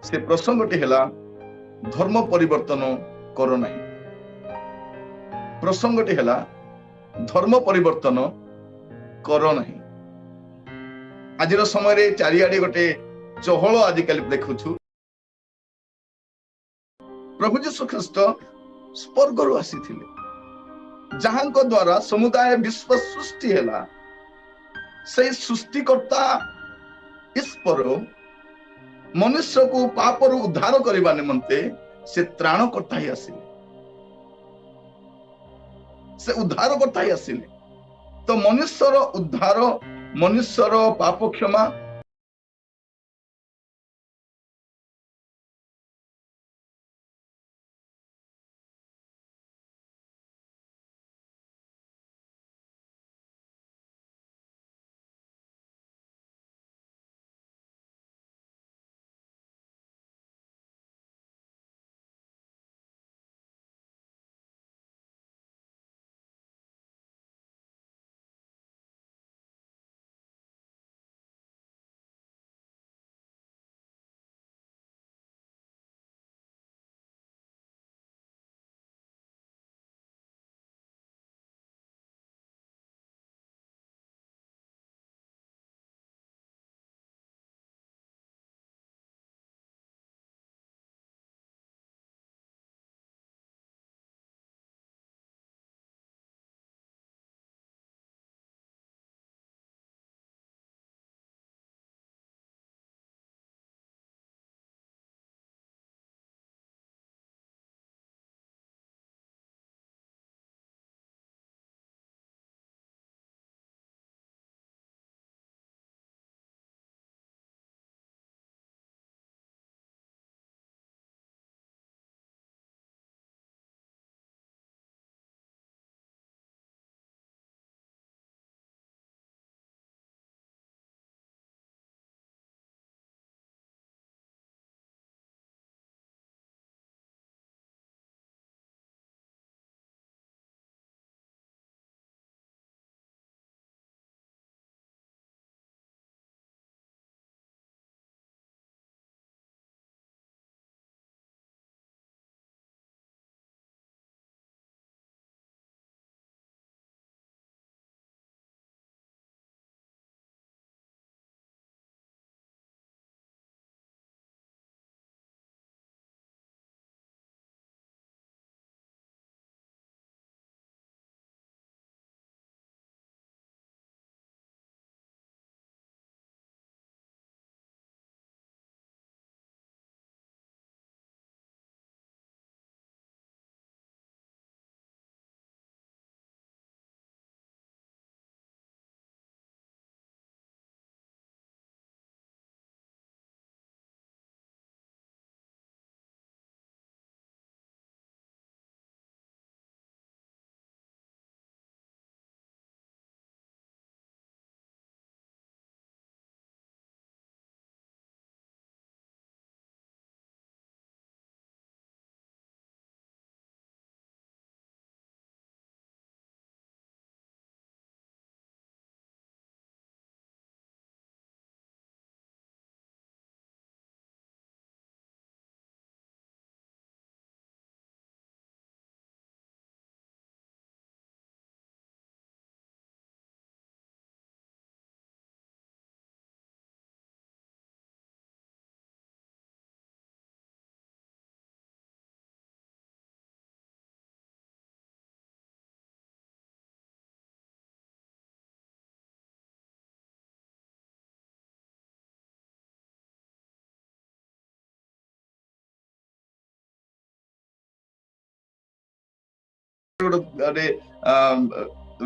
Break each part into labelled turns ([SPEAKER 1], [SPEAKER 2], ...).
[SPEAKER 1] से प्रसंगटी है धर्म परिवर्तन कर नहीं। प्रसंगटी है धर्म परिवर्तन कर नहीं। आज समय चारिआडे गोटे चहल आजिकल देखुछु। प्रभु जीशु ख्रीस्ट स्वर्ग आसी जहां द्वारा समुदाय विश्व सृष्टि है। से सृष्टिकर्ता ईश्वर मनुष्य को पापर उद्धार करने निमंते से त्राणकर्ता ही आसिले। से उद्धारकर्ता ही आसिले। तो मनुष्यर उद्धार, मनुष्यर पाप क्षमा,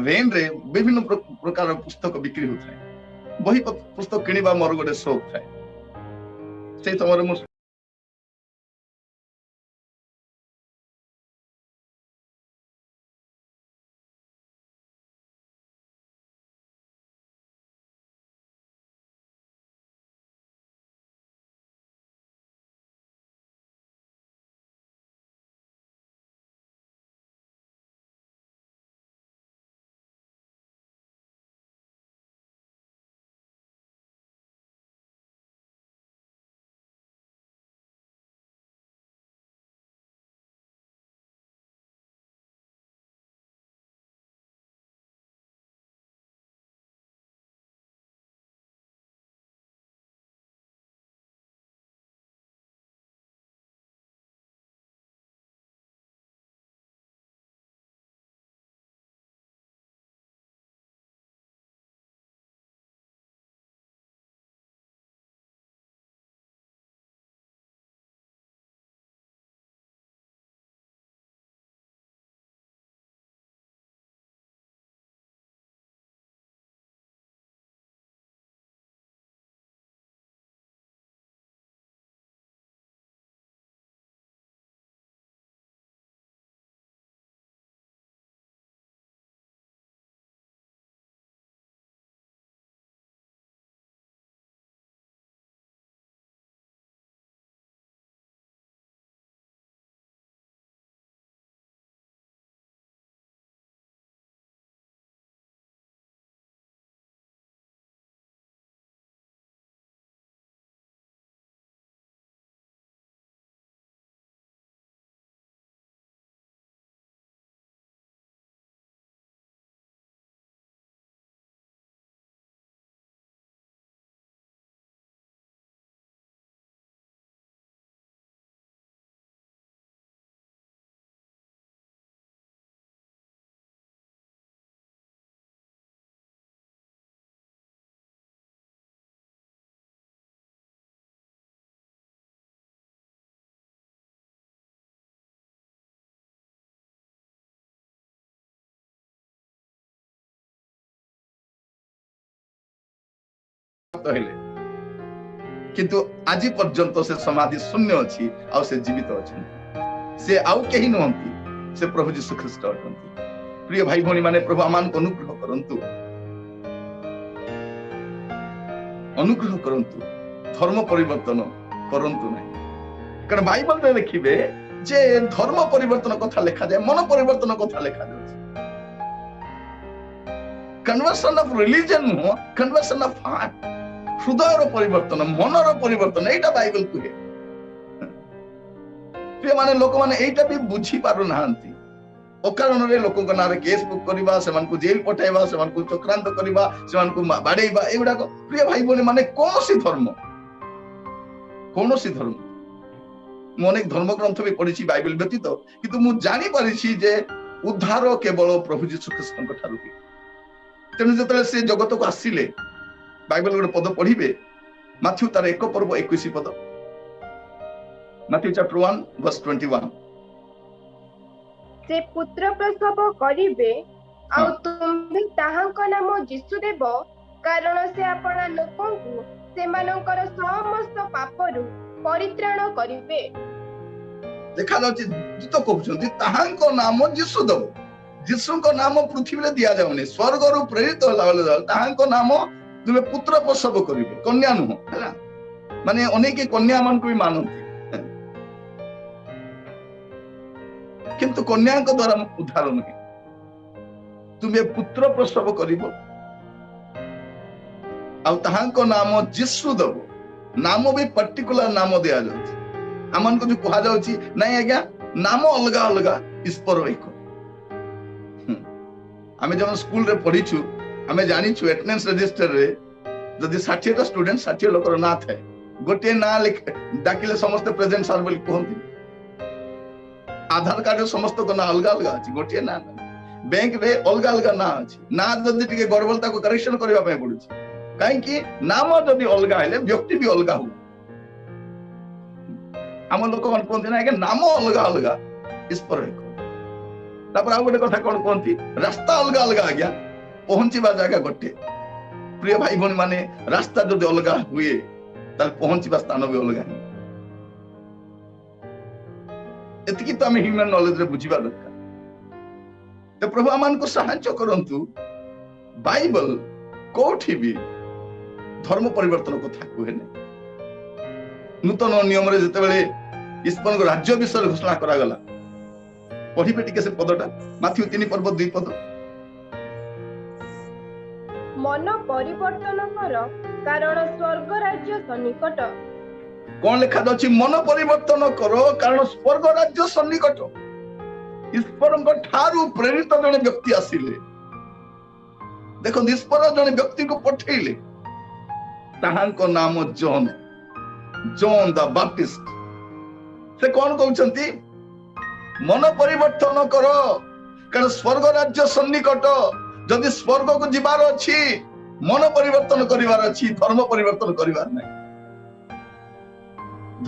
[SPEAKER 1] वेन रे विभिन्न प्रकार पुस्तक बिक्री होता है। वही पुस्तक किनिबा मोर गोटे शौक थाए। से समय ମୃତ ହେଲେ किंतु आज पर्यंत से समाधि शून्य अच्छी आउ से जीवित अच्छा से आउ कहीं नुहंती से प्रभु यीशु ख्रीस्ट अटंती। प्रिय भाई भौणी माने प्रभु आमान को अनुग्रह करंतु धर्म परिवर्तन करंतु नहीं। कारण बाइबल रे देखिबे जे धर्म परिवर्तन कथा लिखा जाए मन परिवर्तन कथा लिखा जाए। Conversion of religion no conversion of heart हृदय परिवर्तन मनर परिवर्तन एटा बाइबल कुहे। प्रिय माने लोक माने एटा भी बुझी पारु नाहंती अकारण रे लोक को नारे केस बुक करबा सेमान को जेल पठाइबा सेमान को चक्रांत करबा सेमान को बाडेइबा एगुडा को प्रिय भाई बोले माने कोनोसी धर्म मु अनेक धर्म ग्रंथ भी पढ़ी बाइबल व्यतीत किंतु मु जानी पारिछि जे उद्धार केवल प्रभु यीशु ख्रीस्ट को ठारू ही। तेनु जतले से जगत को आसीले बाइबल गोटे पद पढ़िबे माथ्यू तार 1 पर्व 21 पद माथ्यू चैप्टर 1 वर्स 21
[SPEAKER 2] से पुत्र प्रसव करिवे आ तुम्ही ताहांक नाम यीशु देव कारण से आपना लोकंकु सेमानकर समस्त पापरु परित्राण करिवे।
[SPEAKER 1] देखा जाउछि दूत कहउछन्ति ताहांक नाम यीशु देव यीशु को नाम पृथ्वी रे दिया जाउनी स्वर्ग रु प्रेरित होला वाला ताहांक नाम तुमे पुत्र प्रसव करिवे कन्या नुह हैला माने अनेक कन्या मान को भी मानंती किंतु कन्या को द्वारा उद्धार नहीं तुमे पुत्र प्रसव करिवो आ ताहांको नाम यीशु देव नाम भी पर्टिकुलर नाम दिया जाउछि हमन को जो कहा जाउछि नहीं आज्ञा नाम अलग अलग ईश्वर एक हमें जब स्कूल रे पढ़ीछु हमें जानी छु अटेंडेंस रजिस्टर रे जदि 60 टा स्टूडेंट 60 लोकर ना थे गोटे ना लिख डाकिले समस्त प्रेजेंट सर बोली कहंती। आधार कार्ड रे समस्त को ना अलग अलग अछि गोटे ना बैंक रे अलग अलग ना अछि ना जदि टिके गड़बड़ता को करेक्शन करबा पय पड़ुछि काहे कि नाम जदि अलग हेले व्यक्ति भी अलग हो हम लोक मन कोन ना कि नाम अलग अलग ईश्वर एक तापर आ गोटे कथा कोन कोनती रास्ता अलग अलग आज्ञा पहुंचीबा जगह गोटे। प्रिय भाई भौणी माने रास्ता जदि अलग हुए ताल पहुंचीबा स्थान भी अलग है एतिकी तो हमें ह्यूमन नॉलेज रे बुझिबा दरकार। तो प्रभु आमान को सहायता करंतु बाइबल कोठी भी धर्म परिवर्तन कथा कहे नूतन नियम रे जते बेले ईश्वर को राज्य विषय घोषणा करा गला पढ़िबे टिके से पदटा माथ्यू 3 पर्व 2 पद
[SPEAKER 2] मन परिवर्तन कर कारण स्वर्ग राज्य सन्निकट।
[SPEAKER 1] कौन लिखा जाउछि मन परिवर्तन करो कारण स्वर्ग राज्य सन्निकट। ईश्वर को ठारू प्रेरित जने व्यक्ति आसिले देखो ईश्वर जने व्यक्ति को पठेइले ताहांको नाम जॉन द बैप्टिस्ट से कौन कहउछंती मन परिवर्तन करो कारण स्वर्ग राज्य सन्निकट। जदि स्वर्ग को जीवार अछि मन परिवर्तन करिवार अछि धर्म परिवर्तन करिवार नै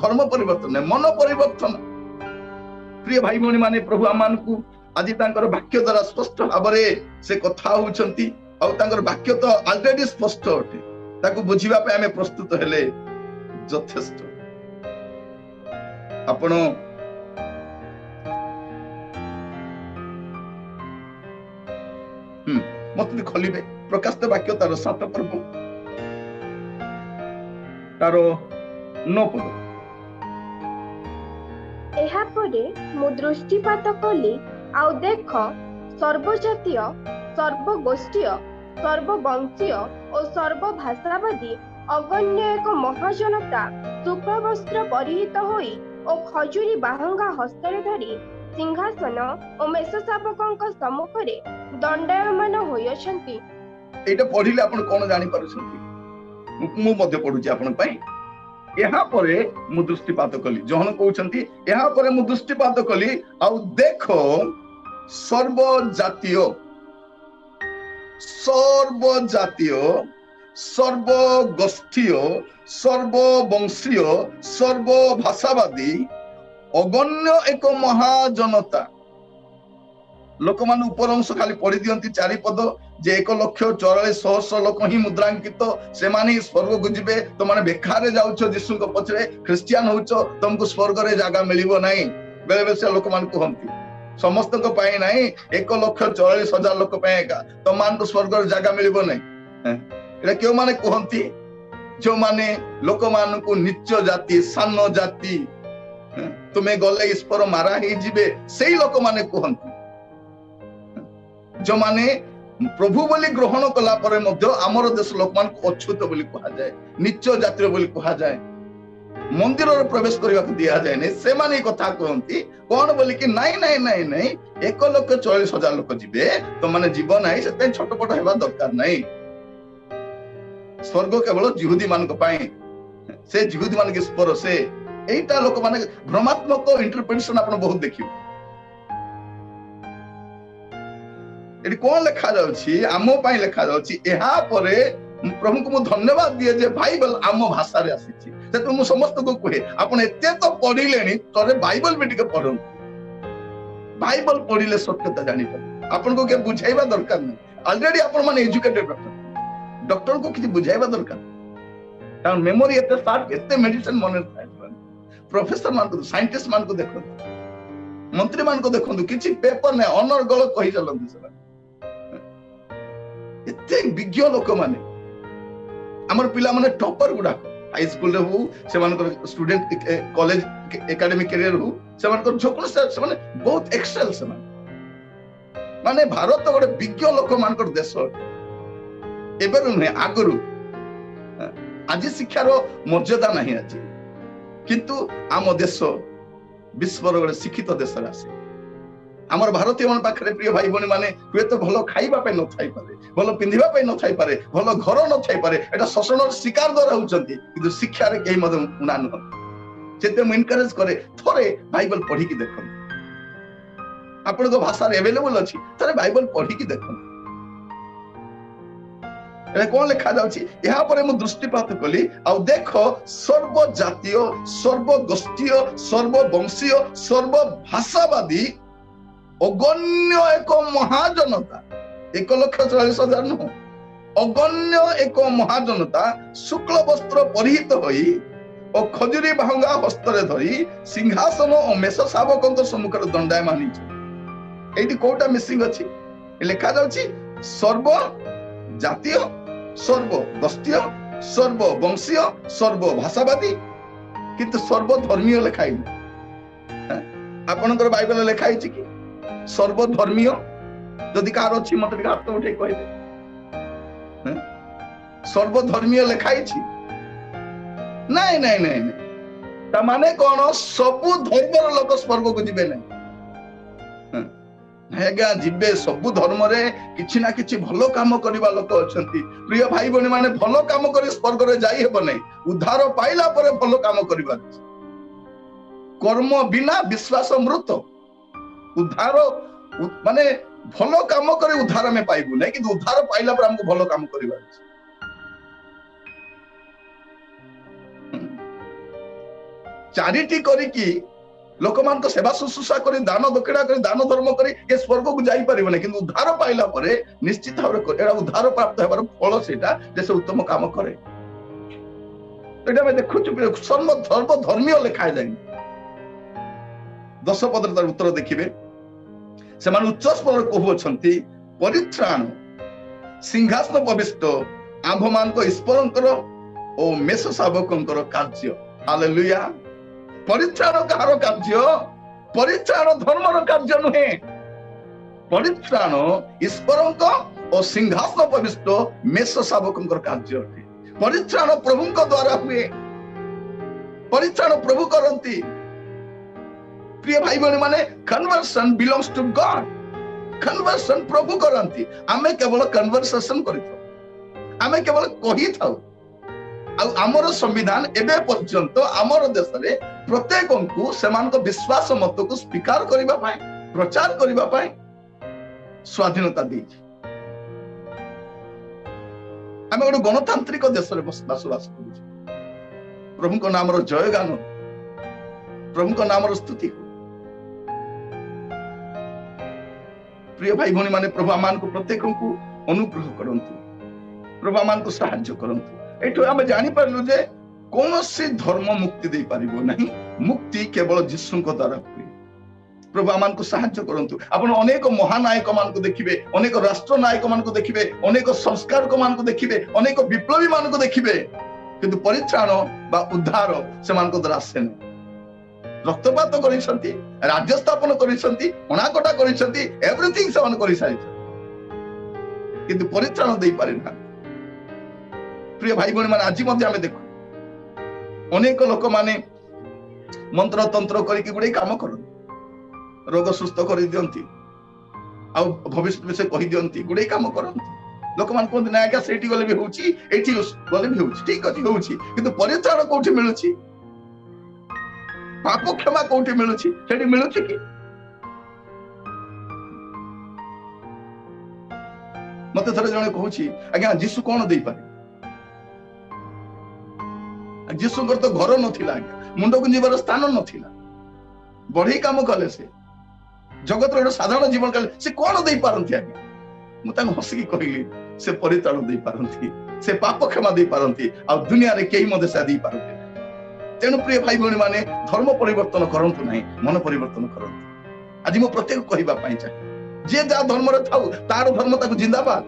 [SPEAKER 1] धर्म परिवर्तन नै मन परिवर्तन। प्रिय भाई भौणी माने प्रभु आमान को आज तांकर वाक्य द्वारा स्पष्ट भाबरे से कथा होउछंती आ तांकर वाक्य तो ऑलरेडी स्पष्ट अटे ताको बुझिबा पे हमें प्रस्तुत हेले यथेष्ट। आपण मत खोलिबे प्रकाशित वाक्य तार 7 पर्व तार 9 पद
[SPEAKER 2] एहा परे मु दृष्टिपात कली आउ देख सर्वजातीय सर्वगोष्ठीय सर्ववंशीय और सर्वभाषावादी अगण्य एक महाजनता शुक्लवस्त्र परिहित होई और खजुरी बाहंगा हस्तरे धरी सिंहासन और मेषशावकଙ୍କ सम्मुखरे दंडायमान होयछंती।
[SPEAKER 1] एटा पढिले आपण कोन जानि पारुछंती मु मध्ये पढुची आपण पई यहाँ परे मु दृष्टिपात कली जहन कहउछंती यहाँ परे मु दृष्टिपात कली आउ देखो सर्वजातीय सर्वगोष्ठीय सर्ववंशीय सर्वभाषावादी अगण्य एक महाजनता लोक मान ऊपर अंश खाली पढ़ी दियंती 4 पद जे 1,44,100 लोक ही मुद्रांकित से माने स्वर्ग को जिबे तो माने बेखारे जाउछो यीशु को पछरे क्रिश्चियन होउछो तुमको स्वर्ग रे जागा मिलिबो नाही बेले बेले से लोक मान कहंती समस्त को पाए नाही 1,44,000 लोक पाए का तो मान को स्वर्ग रे जागा मिलिबो नाही एटा क्यों माने कहंती जो माने लोक मान को नीच जाति सान जाति तुम्हें गले ईश्वर मारा ही जिबे सेही लोक माने कहंती जो माने प्रभु बोली ग्रहण कला परे मध्य आमर देश लोक मान को अछूत बोली कहा जाए नीच जातिर बोली कहा जाए मंदिर रे प्रवेश करबा को दिया जाए नै से माने कथा कहंती कोन बोली कि नाही नाही नाही नाही 1,44,000 लोक जिबे तो माने जीवन नाही सेते छोटपट हेबा दरकार नाही स्वर्ग केवल जिहुदी मान को पाए से जिहुदी मान के स्पर से एटा लोक माने भ्रमात्मक इंटरप्रिटेशन आपण बहुत देखियो एटी कोन लिखा जाउछि आमो पाई लिखा जाउछि एहा परे प्रभु को मु धन्यवाद दिए जे बाइबल आमो भाषा रे आसीछि से तो मु समस्त को कहे आपण एते तो पढिलेनी तोरे बाइबल भी टिके पढन बाइबल पढिले सत्यता जानि पर आपण को के बुझाइबा दरकार नै ऑलरेडी आपण माने एजुकेटेड डॉक्टर को किछि बुझाइबा दरकार कारण मेमोरी एते शार्प एते मेडिसिन मन थाए प्रोफेसर मान को साइंटिस्ट मान को देखो मंत्री मान को देखो किछि पेपर ने ऑनर गल कहि चलंती से एते विज्ञ लोक माने हमर पिला माने टॉपर गुडा हाई स्कूल रे हो से मान स्टूडेंट कॉलेज एकेडमिक करियर हो से मान जोकन से माने बहुत एक्सेल से माने भारत गोटे विज्ञ लोक मान देश एबेरु नै आगरु आज शिक्षार मर्यादा नहीं आज किंतु आम देश विश्व गोटे शिक्षित देश आसे आमर भारतीय मन पाखरे प्रिय भाई बणी माने हुए तो भलो खाइबा पे न थाई पारे भलो पिंधिबा पे न थाई पारे भलो घर न थाई पारे एटा शोषण शिकार द्वारा होचंती किंतु शिक्षा रे केही मदन उना न जेते मु एनकरेज करे थोरे बाइबल पढी की देखन आपण को भाषा रे अवेलेबल अछि थोरे बाइबल पढी की देखन एटा कोन लिखा जाउछि यहा परे मु दृष्टिपात कली आ देखो सर्व जातीय सर्व गोष्ठीय सर्व वंशीय सर्व भाषावादी अगण्य एक महाजनता 1,44,000 नुह अगण्य एक महाजनता शुक्ल वस्त्र परिहित होई और खजुरी भांगा हस्तरे धरी सिंहासन और मेष शावक सम्मुख दंडायमान एटी कोटा मिसिंग अछि लिखा जाउछि सर्व जातीय सर्व गोष्ठीय सर्व वंशीय सर्व भाषावादी किंतु सर्व धर्मीय लिखाई आपनकर बाइबल लिखाई कि सर्वधर्मीय जदि कार अछि मत हाथ उठे कहबे सर्वधर्मीय लिखाई नहीं नहीं नहीं ता माने कोन सबु धर्मर लोक स्वर्ग को जिबे नहीं हेगा जिबे सबु धर्म रे किछि ना किछि भलो काम करबा लोक अछंती प्रिय भाई बणी माने भलो काम करी स्वर्ग रे जाई हेबो नहीं उद्धार पाइला परे भलो काम करबा कर्म बिना विश्वास मृत उद्धार माने भलो काम करे उद्धार में पाइबु नहीं कि उद्धार पाइला पर हमको भलो काम करबा चैरिटी करी कि लोक मान को सेवा शुश्रूषा करी दान दक्षिणा करी दान धर्म करी के स्वर्ग को जाई परिबो नहीं कि उद्धार पाइला परे निश्चित भाव एरा उद्धार प्राप्त हेबार फल सेटा जैसे उत्तम काम करे एटा में देखु सर्व धर्म धर्मीय लिखा जाय 10 पद तार उत्तर देखिबे से मान उच्च स्वर कहउछंती परित्राण सिंहासन प्रविष्ट आंभमान को ईश्वरंकर ओ मेष शावकंकर कार्य हालेलुया परित्राण कहार कार्य परित्राण धर्मर कार्य नुहे परित्राण ईश्वरंक और सिंहासन प्रविष्ट मेष शावकंकर कार्य अटे परित्राण प्रभुंक द्वारा हुए परित्राण प्रभु करंती प्रिय भाई बहन माने conversion belongs to God conversion प्रभु करंती आमे केवल कन्वर्सेशन करिथौ आमे केवल कहि थाउ आ हमर संविधान एबे पर्यंत हमर देश रे प्रत्येक को समान को विश्वास मत को स्वीकार करिबा पाए प्रचार करिबा पाए स्वाधीनता दी आमे गोटे गणतांत्रिक देश रे बसवास करू प्रभु को नाम रो जय गान प्रभु को नाम रो स्तुति प्रिय भाई भौणी माने प्रभु आमान को प्रत्येक को अनुग्रह करंतु प्रभु आमान को सहायता करंतु एठो हम जानि परलु जे कोनोसी धर्म मुक्ति दे पारिबो नहीं मुक्ति केवल यीशु को द्वारा हुए प्रभु आमान को सहायता करंतु आपण अनेक महानायक मान को देखिबे अनेक राष्ट्र नायक मान को देखिबे अनेक संस्कारक मान को देखिबे अनेक विप्लवी मान को देखिबे किंतु परित्राण बा उद्धार से मान को द्वारा आसेन रक्तपात करिसंती राज्य स्थापन करिसंती अणाकटा करिसंती एवरीथिंग से मान करि सारि किंतु परित्राण देई पारे ना प्रिय भाई बहन माने आज मध्ये हमें देखो अनेक लोक माने मंत्र तंत्र करिके गुडे काम करन रोग सुस्थ कर दियंती आ भविष्य विषय कहि दियंती गुडे काम करंती लोक मान कोन ना आज्ञा सेठी गले भी होउची एठी गले भी होउची ठीक अछि होउची किंतु परित्राण कोठी मिलुची पाप क्षमा कोठी मिलुची सेठी मिलुची कि मते थरे जने कहूची आज्ञा जीसु कोन देई पारे जीसु कर तो घर नथिला आज्ञा मुंड को जीवर स्थान नथिला बढ़ी काम कले से जगत रो साधारण जीवन कले से कोन देई पारंती आज्ञा मु तांग हसी की कहिली से परित्राण देई पारंती से पाप क्षमा देई पारंती आ दुनिया रे केही मदे से देई पारंती तेनु प्रिय भाई भौणी माने धर्म परिवर्तन करंतु नाही मन परिवर्तन करंतु आज मु प्रत्येक कहिबा पाई चाहे जे जा धर्म रे थाउ तार धर्म ताको जिंदाबाद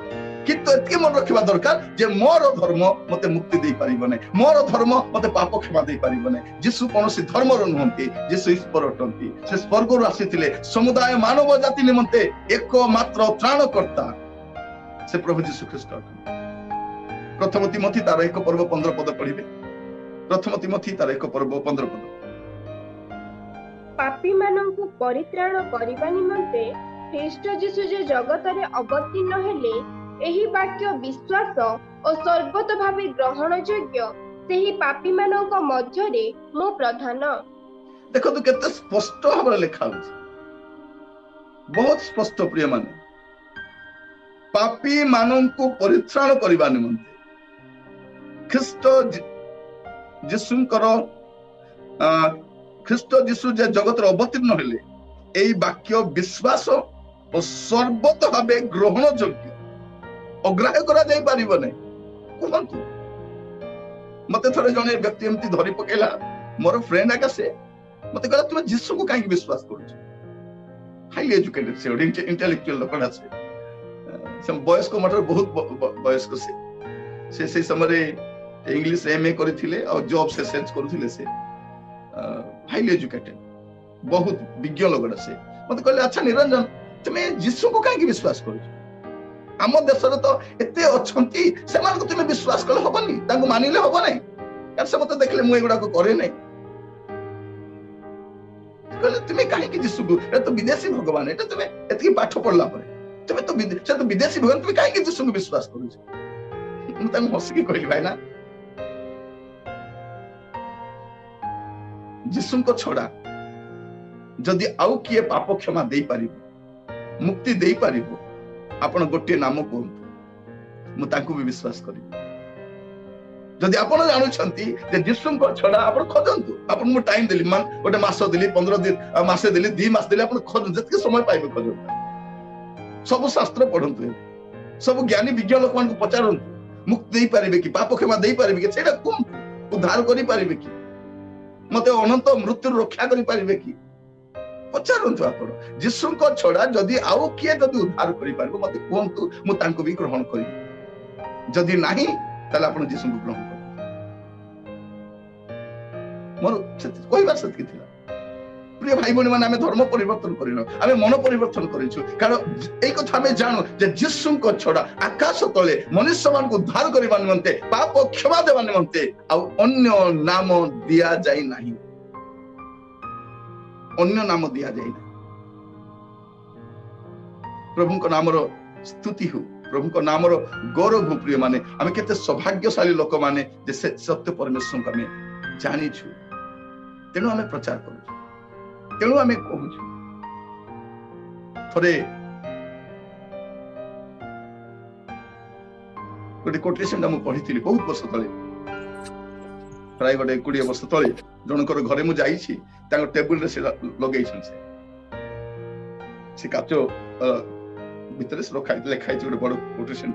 [SPEAKER 1] किंतु एतके मन रखिबा दरकार जे मोर धर्म मते मुक्ति देई पारिबो नै मोर धर्म मते पाप क्षमा देई पारिबो नै यीशु कोनोसी धर्म रो नहंती यीशु ईश्वर अटंती से स्वर्ग रो आसीथिले समुदाय मानव जाति निमंते एकमात्र त्राणकर्ता से प्रभु यीशु ख्रीष्ट अटंती प्रथम तिमोथी तार 1 पर्व 15 पद पढिबे प्रथम तिमोथी तार 1 पर्व 15 पद
[SPEAKER 2] पापी माननकु परित्राण करिबा निमंते ख्रीष्ट यीशु जे जगत रे अवतीर्ण हेले एही वाक्य विश्वास और सर्वत भावे ग्रहण योग्य सेही पापी मानक मध्य रे मो प्रधान
[SPEAKER 1] देखो तो केते स्पष्ट भाबरे लिखा होछि बहुत स्पष्ट प्रिय माने पापी माननकु परित्राण करिबा निमंते ख्रीष्ट यीशु जे जगत रे अवतीर्ण हेले एही वाक्य विश्वास और सर्वत भावे ग्रहण योग्य अग्राह्य करा जाई पारिबो नै कहंतु मते थरे जने व्यक्ति एमती धरि पकेला मोर फ्रेंड आका से मते कहला तुम यीशु को काहे विश्वास करू हाईली एजुकेटेड से इंटेलेक्चुअल लोकना से बॉयज को मटर बहुत बॉयज को से से समय रे इंग्लिश एमए करथिले और जॉब से सर्च करथिले से हाईली एजुकेटेड बहुत विज्ञ लोगडा से मते कहले अच्छा निरंजन तुमे यीशु को काहे विश्वास करू आम देश तो एते अछंती से मान को तुम विश्वास कले हबनी तांको मानिले हबो नै यार से मते देखले मु एगुडा को करे नै कहले तुम काहे कि यीशु ए तो विदेशी भगवान एटा तुम एतकी पाठ पढला परे तुम तो विदेशी भगवान तुम काहे कि यीशु को विश्वास करू मु तांको हसी की कहली भाई ना यीशु को छोड़ा जदि आउ किए पाप क्षमा देई पारिबो मुक्ति देई पारिबो आपण गोटे नाम कहतु मु तांको भी विश्वास करी जदि आपण जानु छंती जे यीशु को छडा आपण खोजंतु आपण मु टाइम देली मान गोटे मास देली 15 दिन मासे देली 2 मास देली आपण खोज जतके समय पाइबे खोजंतु सब शास्त्र पढंतु सब ज्ञानी विज्ञ लोक मान को पचारंतु मुक्ति देई पारिबे कि पाप क्षमा देई पारिबे कि सेटा कोन उद्धार करि पारिबे कि मते अनंत मृत्यु रक्षा करि पारिबे कि पचारंतु आपण यीशु को छोड़ा जदि आउ किए जदि उद्धार करि पारबो मते कोंतु मु तांको भी ग्रहण करी जदि नाही तले आपण यीशु को ग्रहण करी मोर कोई बात सत्य थिला प्रिय भाई बहन माने हमें धर्म परिवर्तन करिनो हमें मन परिवर्तन करिछु कारण एई कथा हमें जानो जे यीशु को छोड़ा आकाश तले मनुष्य मान को उद्धार करिबा निमंते पाप क्षमा देबा निमंते आ अन्य नाम दिया जाई नाही अन्य नाम दिया जाए प्रभु को नाम रो स्तुति हो प्रभु को नाम रो गौरव हो प्रिय माने हमें केते सौभाग्यशाली लोक माने जे सत्य परमेश्वर को हमें जानी छु तेनु हमें प्रचार करू तेनु हमें कहू छु थोड़े गोटे कोटेशन हम पढ़ी बहुत वर्ष तले प्राय गोटे 20 वर्ष तले जनकर घरे मु जाईछि तांको टेबल रे से लगेइछन से काचो ଭିତରେ ଲେଖା ହେଇଛି ଗୋଟେ ବଡ କୋଟେସନ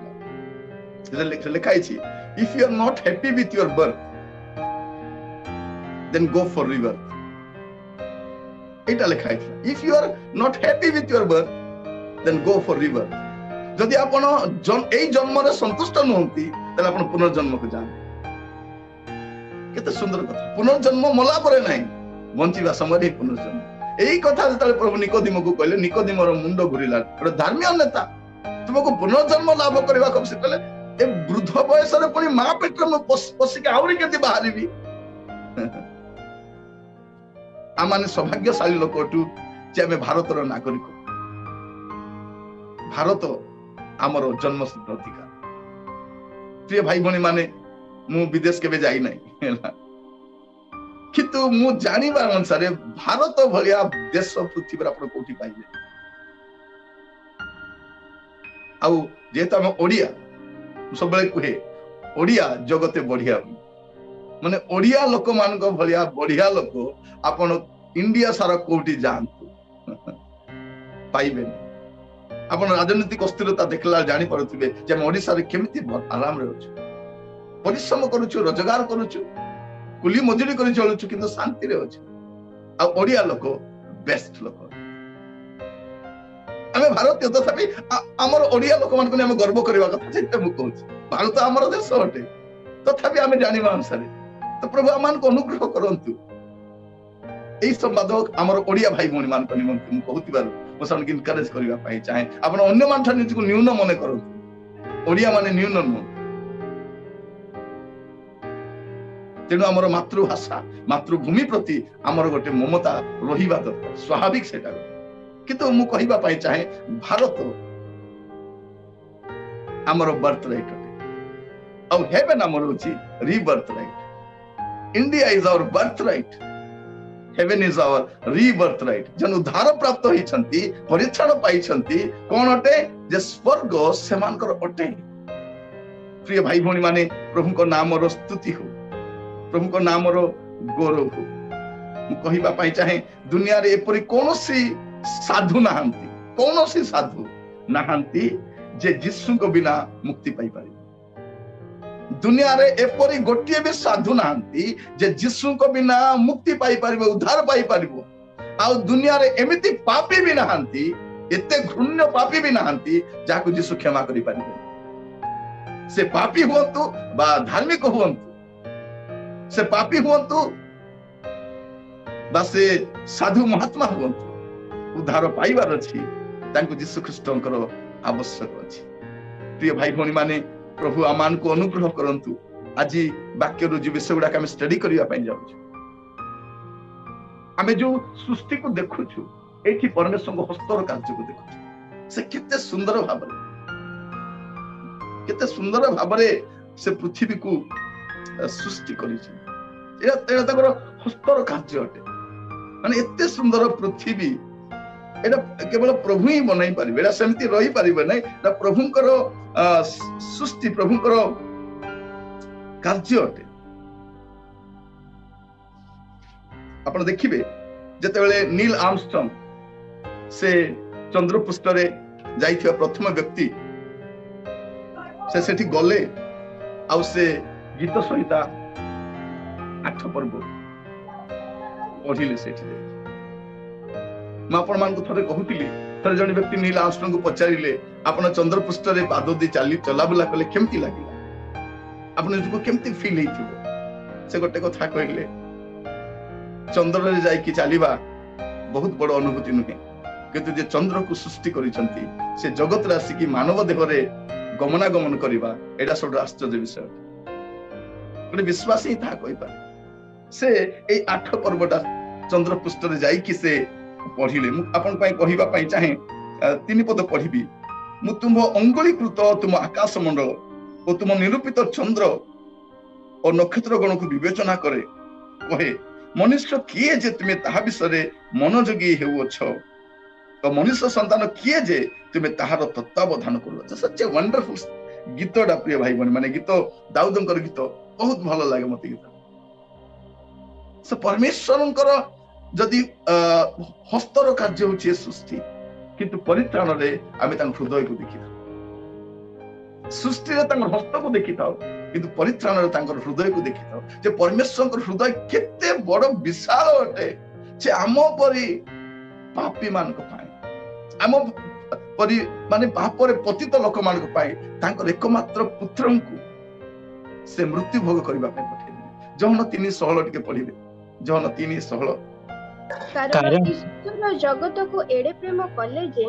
[SPEAKER 1] ଲେଖା ହେଇଛି, if you are not happy with your birth then go for rebirth। ଏଇଟା ଲେଖା ହେଇଥିଲା, if you are not happy with your birth then go for rebirth। ଯଦି ଆପଣ ଏଇ ଜନ୍ମରେ ସନ୍ତୁଷ୍ଟ ନୁହନ୍ତି ତାହେଲେ ଆପଣ ପୁନର୍ଜନ୍ମକୁ ଯାଆନ୍ତି। କେତେ ସୁନ୍ଦର କଥା, ପୁନର୍ଜନ୍ମ ମଲା ପରେ ନାହିଁ, ବଞ୍ଚିବା ସମୟରେ ହିଁ ପୁନର୍ଜନ୍ମ। ଏଇ କଥା ଯେତେବେଳେ ପ୍ରଭୁ ନିକୋଦିମକୁ କହିଲେ, ନିକୋଦିମର ମୁଣ୍ଡ ଘୁରିଲା। ଗୋଟେ ଧର୍ମୀୟ ନେତା ତୁମକୁ ପୁନର୍ଜନ୍ମ ଲାଭ କରିବାକୁ ସେ କହିଲେ, ଏ ବୃଦ୍ଧ ବୟସରେ ପୁଣି ମା ପେଟରେ ମୁଁ ପଶିକି ଆହୁରି କେମିତି ବାହାରିବି? ଆମେ ସୌଭାଗ୍ୟଶାଳୀ ଲୋକ ଅଟୁ ଯେ ଆମେ ଭାରତର ନାଗରିକ। ଭାରତ ଆମର ଜନ୍ମସିଦ୍ଧ ଅଧିକାର। ପ୍ରିୟ ଭାଇ ଭଉଣୀ ମାନେ, ମୁଁ ବିଦେଶ କେବେ ଯାଇନାହିଁ ହେଲା, କିନ୍ତୁ ମୁଁ ଜାଣିବା ଅନୁସାରେ ଭାରତ ଭଳିଆ ଦେଶ ପୃଥିବୀରେ ଆପଣ କୋଉଠି ପାଇବେ। ଆଉ ଯେହେତୁ ଆମେ ଓଡିଆ, ମୁଁ ସବୁବେଳେ କୁହେ ଓଡିଆ ଜଗତେ ବଢିଆ, ମାନେ ଓଡିଆ ଲୋକମାନଙ୍କ ଭଳିଆ ବଢିଆ ଲୋକ ଆପଣ ଇଣ୍ଡିଆ ସାରା କୋଉଠି ଯାଆନ୍ତୁ ପାଇବେନି। ଆପଣ ରାଜନୈତିକ ଅସ୍ଥିରତା ଦେଖିଲା ଜାଣିପାରୁଥିବେ ଯେ ଆମେ ଓଡିଶାରେ କେମିତି ଆରାମରେ ଅଛୁ, ପରିଶ୍ରମ କରୁଛୁ, ରୋଜଗାର କରୁଛୁ, କୁଲି ମଜୁରୀ କରି ଚଳୁଛୁ, କିନ୍ତୁ ଶାନ୍ତିରେ ଅଛୁ। ଆଉ ଓଡିଆ ଲୋକ ବେଷ୍ଟ ଲୋକ। ଆମେ ଭାରତୀୟ, ତଥାପି ଆମର ଓଡିଆ ଲୋକମାନଙ୍କୁ ଆମେ ଗର୍ବ କରିବା କଥା। ସେଇଟା ମୁଁ କହୁଛି, ଭାରତ ଆମର ଦେଶ ଅଟେ, ତଥାପି ଆମେ ଜାଣିବା ଅନୁସାରେ। ତ ପ୍ରଭୁ ଆମମାନଙ୍କୁ ଅନୁଗ୍ରହ କରନ୍ତୁ। এই ସମ୍ବାଦ ଆମର ଓଡିଆ ଭାଇ ଭଉଣୀ ମାନଙ୍କ ନିମନ୍ତେ ମୁଁ କହୁଥିବାରୁ ମୁଁ ସେମାନଙ୍କୁ ଇନକରେଜ କରିବା ପାଇଁ ଚାହେଁ। ଆପଣ ଅନ୍ୟମାନଙ୍କଠାରୁ ନିଜକୁ ନ୍ୟୁନ ମନେ କରନ୍ତୁ, ଓଡିଆ ମାନେ ନ୍ୟୁନ ନୁହଁ। ତେଣୁ ଆମର ମାତୃଭାଷା, ମାତୃଭୂମି ପ୍ରତି ଆମର ଗୋଟେ ମମତା ରହିବା ଦରକାର, ସ୍ୱାଭାବିକ ସେଟା। କିନ୍ତୁ ମୁଁ କହିବା ପାଇଁ ଚାହେଁ, ଭାରତ ଆମର ବର୍ଥ ରାଇଟ ଅଟେ, ଆଉ ହେଭେନ ଆମର ହଉଛି rebirth right. India is our birthright, heaven is our rebirth right। ଜନ ଉଦ୍ଧାର ପ୍ରାପ୍ତ ହେଇଛନ୍ତି, ପରିଚ୍ଛନ୍ନ ପାଇଛନ୍ତି, କଣ ଅଟେ? ଯେ ସ୍ୱର୍ଗ ସେମାନଙ୍କର ଅଟେ। ପ୍ରିୟ ଭାଇ ଭଉଣୀ ମାନେ, ପ୍ରଭୁଙ୍କ ନାମର ସ୍ତୁତି ହଉ, ପ୍ରଭୁଙ୍କ ନାମର ଗୌରବ ହଉ। ମୁଁ କହିବା ପାଇଁ ଚାହେଁ, ଦୁନିଆରେ ଏପରି କୌଣସି ସାଧୁ ନାହାନ୍ତି, କୌଣସି ସାଧୁ ନାହାନ୍ତି ଯେ ଯୀଶୁଙ୍କ ବିନା ମୁକ୍ତି ପାଇପାରିବେ। ଦୁନିଆରେ ଏପରି ଗୋଟିଏ ବି ସାଧୁ ନାହାନ୍ତି ଯେ ଯୀଶୁଙ୍କ ବିନା ମୁକ୍ତି ପାଇପାରିବ, ଉଦ୍ଧାର ପାଇପାରିବ। ଆଉ ଦୁନିଆରେ ଏମିତି ପାପୀ ବି ନାହାନ୍ତି, ଏତେ ଘୃଣ୍ୟ ପାପୀ ବି ନାହାନ୍ତି ଯାହାକୁ ଯୀଶୁ କ୍ଷମା କରିପାରିବେ। ସେ ପାପୀ ହୁଅନ୍ତୁ ବା ଧାର୍ମିକ ହୁଅନ୍ତୁ, ସେ ପାପୀ ହୁଅନ୍ତୁ ବା ସେ ସାଧୁ ମହାତ୍ମା ହୁଅନ୍ତୁ, ଉଦ୍ଧାର ପାଇବାର ଅଛି ତାଙ୍କୁ ଯୀଶୁ ଖ୍ରୀଷ୍ଟଙ୍କର ଆବଶ୍ୟକ ଅଛି। ପ୍ରିୟ ଭାଇ ଭଉଣୀ ମାନେ, ପ୍ରଭୁ ଆମମାନଙ୍କୁ ଅନୁଗ୍ରହ କରନ୍ତୁ। ଆଜି ବାକ୍ୟରୁ ଯୋଉ ବିଷୟ ଗୁଡାକ ଆମେ ଷ୍ଟଡି କରିବା ପାଇଁ ଯାଉଛୁ, ଆମେ ଯୋଉ ସୃଷ୍ଟିକୁ ଦେଖୁଛୁ, ଏଇଠି ପରମେଶ୍ୱରଙ୍କ ହସ୍ତର କାର୍ଯ୍ୟକୁ ଦେଖୁଛୁ। ସେ କେତେ ସୁନ୍ଦର ଭାବରେ ସେ ପୃଥିବୀକୁ ସୃଷ୍ଟି କରିଛନ୍ତି। ଏଇଟା ତାଙ୍କର ହସ୍ତର କାର୍ଯ୍ୟ ଅଟେ। ମାନେ ଏତେ ସୁନ୍ଦର ପୃଥିବୀ, ଏଇଟା କେବଳ ପ୍ରଭୁ ହିଁ ବନେଇ ପାରିବେ, ଏଇଟା ସେମିତି ରହିପାରିବେ ନାହିଁ। ଏଇଟା ପ୍ରଭୁଙ୍କର ସୃଷ୍ଟି, ପ୍ରଭୁଙ୍କର କାର୍ଯ୍ୟ ଅଟେ। ଆପଣ ଦେଖିବେ, ଯେତେବେଳେ ନୀଲ ଆର୍ମଷ୍ଟ୍ରଙ୍ଗ ସେ ଚନ୍ଦ୍ରପୃଷ୍ଠରେ ଯାଇଥିବା ପ୍ରଥମ ବ୍ୟକ୍ତି, ସେ ସେଠି ଗଲେ, ଆଉ ସେ ଗୀତ ସହିତ 8 ପର୍ବ ପଢିଲେ ସେଠି। ମୁଁ ଆପଣମାନଙ୍କୁ ଥରେ କହୁଥିଲି, ଥରେ ଜଣେ ବ୍ୟକ୍ତି ନୀଲ ଆର୍ମଷ୍ଟ୍ରଙ୍ଗଙ୍କୁ ପଚାରିଲେ, ଆପଣ ଚନ୍ଦ୍ରପୃଷ୍ଠରେ ପାଦ ଦେଇ ଚଲାବୁଲା କଲେ କେମିତି ଲାଗିଲା, ଆପଣ ନିଜକୁ କେମିତି ଫିଲ୍ ହେଇଥିବ? ସେ ଗୋଟେ କଥା କହିଲେ, ଚନ୍ଦ୍ରରେ ଯାଇକି ଚାଲିବା ବହୁତ ବଡ ଅନୁଭୂତି ନୁହେଁ, କିନ୍ତୁ ଯେ ଚନ୍ଦ୍ରକୁ ସୃଷ୍ଟି କରିଛନ୍ତି, ସେ ଜଗତରେ ଆସିକି ମାନବ ଦେହରେ ଗମନାଗମନ କରିବା, ଏଇଟା ସବୁଠୁ ଆଶ୍ଚର୍ଯ୍ୟ ବିଷୟ। ଗୋଟେ ବିଶ୍ୱାସୀ ହିଁ ତାହା କହିପାରେ। ସେ ଏଇ 8 ପର୍ବଟା ଚନ୍ଦ୍ରପୃଷ୍ଠରେ ଯାଇକି ସେ ପଢିଲେ। ମୁଁ ଆପଣଙ୍କ ପାଇଁ କହିବା ପାଇଁ ଚାହେଁ, 3 ପଦ ପଢିବି। ମୁଁ ତୁମ ଅଙ୍ଗୁଳୀକୃତ ତୁମ ଆକାଶ ମଣ୍ଡଳ ଓ ତୁମ ନିରୂପିତ ଚନ୍ଦ୍ର ଓ ନକ୍ଷତ୍ର ଗଣକୁ ବିବେଚନା କରେ, କହେ, ମନୁଷ୍ୟ କିଏ ଯେ ତୁମେ ତାହା ବିଷୟରେ ମନୋଯୋଗୀ ହେଉଅଛ, ତ ମନୁଷ୍ୟ ସନ୍ତାନ କିଏ ଯେ ତୁମେ ତାହାର ତତ୍ତ୍ୱାବଧାନ କରୁଅଛ। ସଚ ୱଣ୍ଡରଫୁଲ ଗୀତଟା ପ୍ରିୟ ଭାଇ ଭଉଣୀ ମାନେ। ଗୀତ ଦାଉଦଙ୍କର ଗୀତ ବହୁତ ଭଲ ଲାଗେ ମତେ। ଗୀତ ସେ ପରମେଶ୍ୱରଙ୍କର ଯଦି ହସ୍ତର କାର୍ଯ୍ୟ ହଉଛି ସୃଷ୍ଟି, କିନ୍ତୁ ପରିତ୍ରାଣରେ ଆମେ ତାଙ୍କ ହୃଦୟକୁ ଦେଖିଥାଉ। ସୃଷ୍ଟିରେ ତାଙ୍କର ହସ୍ତକୁ ଦେଖିଥାଉ, କିନ୍ତୁ ପରିତ୍ରାଣରେ ତାଙ୍କର ହୃଦୟକୁ ଦେଖିଥାଉ ଯେ ପରମେଶ୍ୱରଙ୍କ ହୃଦୟ କେତେ ବଡ ବିଶାଳ ଅଟେ ଯେ ଆମ ପରି ପାପୀ ମାନଙ୍କ ପାଇଁ, ଆମ ପରି ମାନେ ପାପରେ ପତିତ ଲୋକମାନଙ୍କ ପାଇଁ ତାଙ୍କର ଏକମାତ୍ର ପୁତ୍ରଙ୍କୁ ସେ ମୃତ୍ୟୁ ଭୋଗ କରିବା ପାଇଁ ପଠେଇଦେଲେ। ଜହନ 3:16 ଟିକେ ପଢିବେ। ଜହନ 3:16।
[SPEAKER 2] କାରଣ ଈଶ୍ୱର ଜଗତକୁ ଏଡେ ପ୍ରେମ କଲେ ଯେ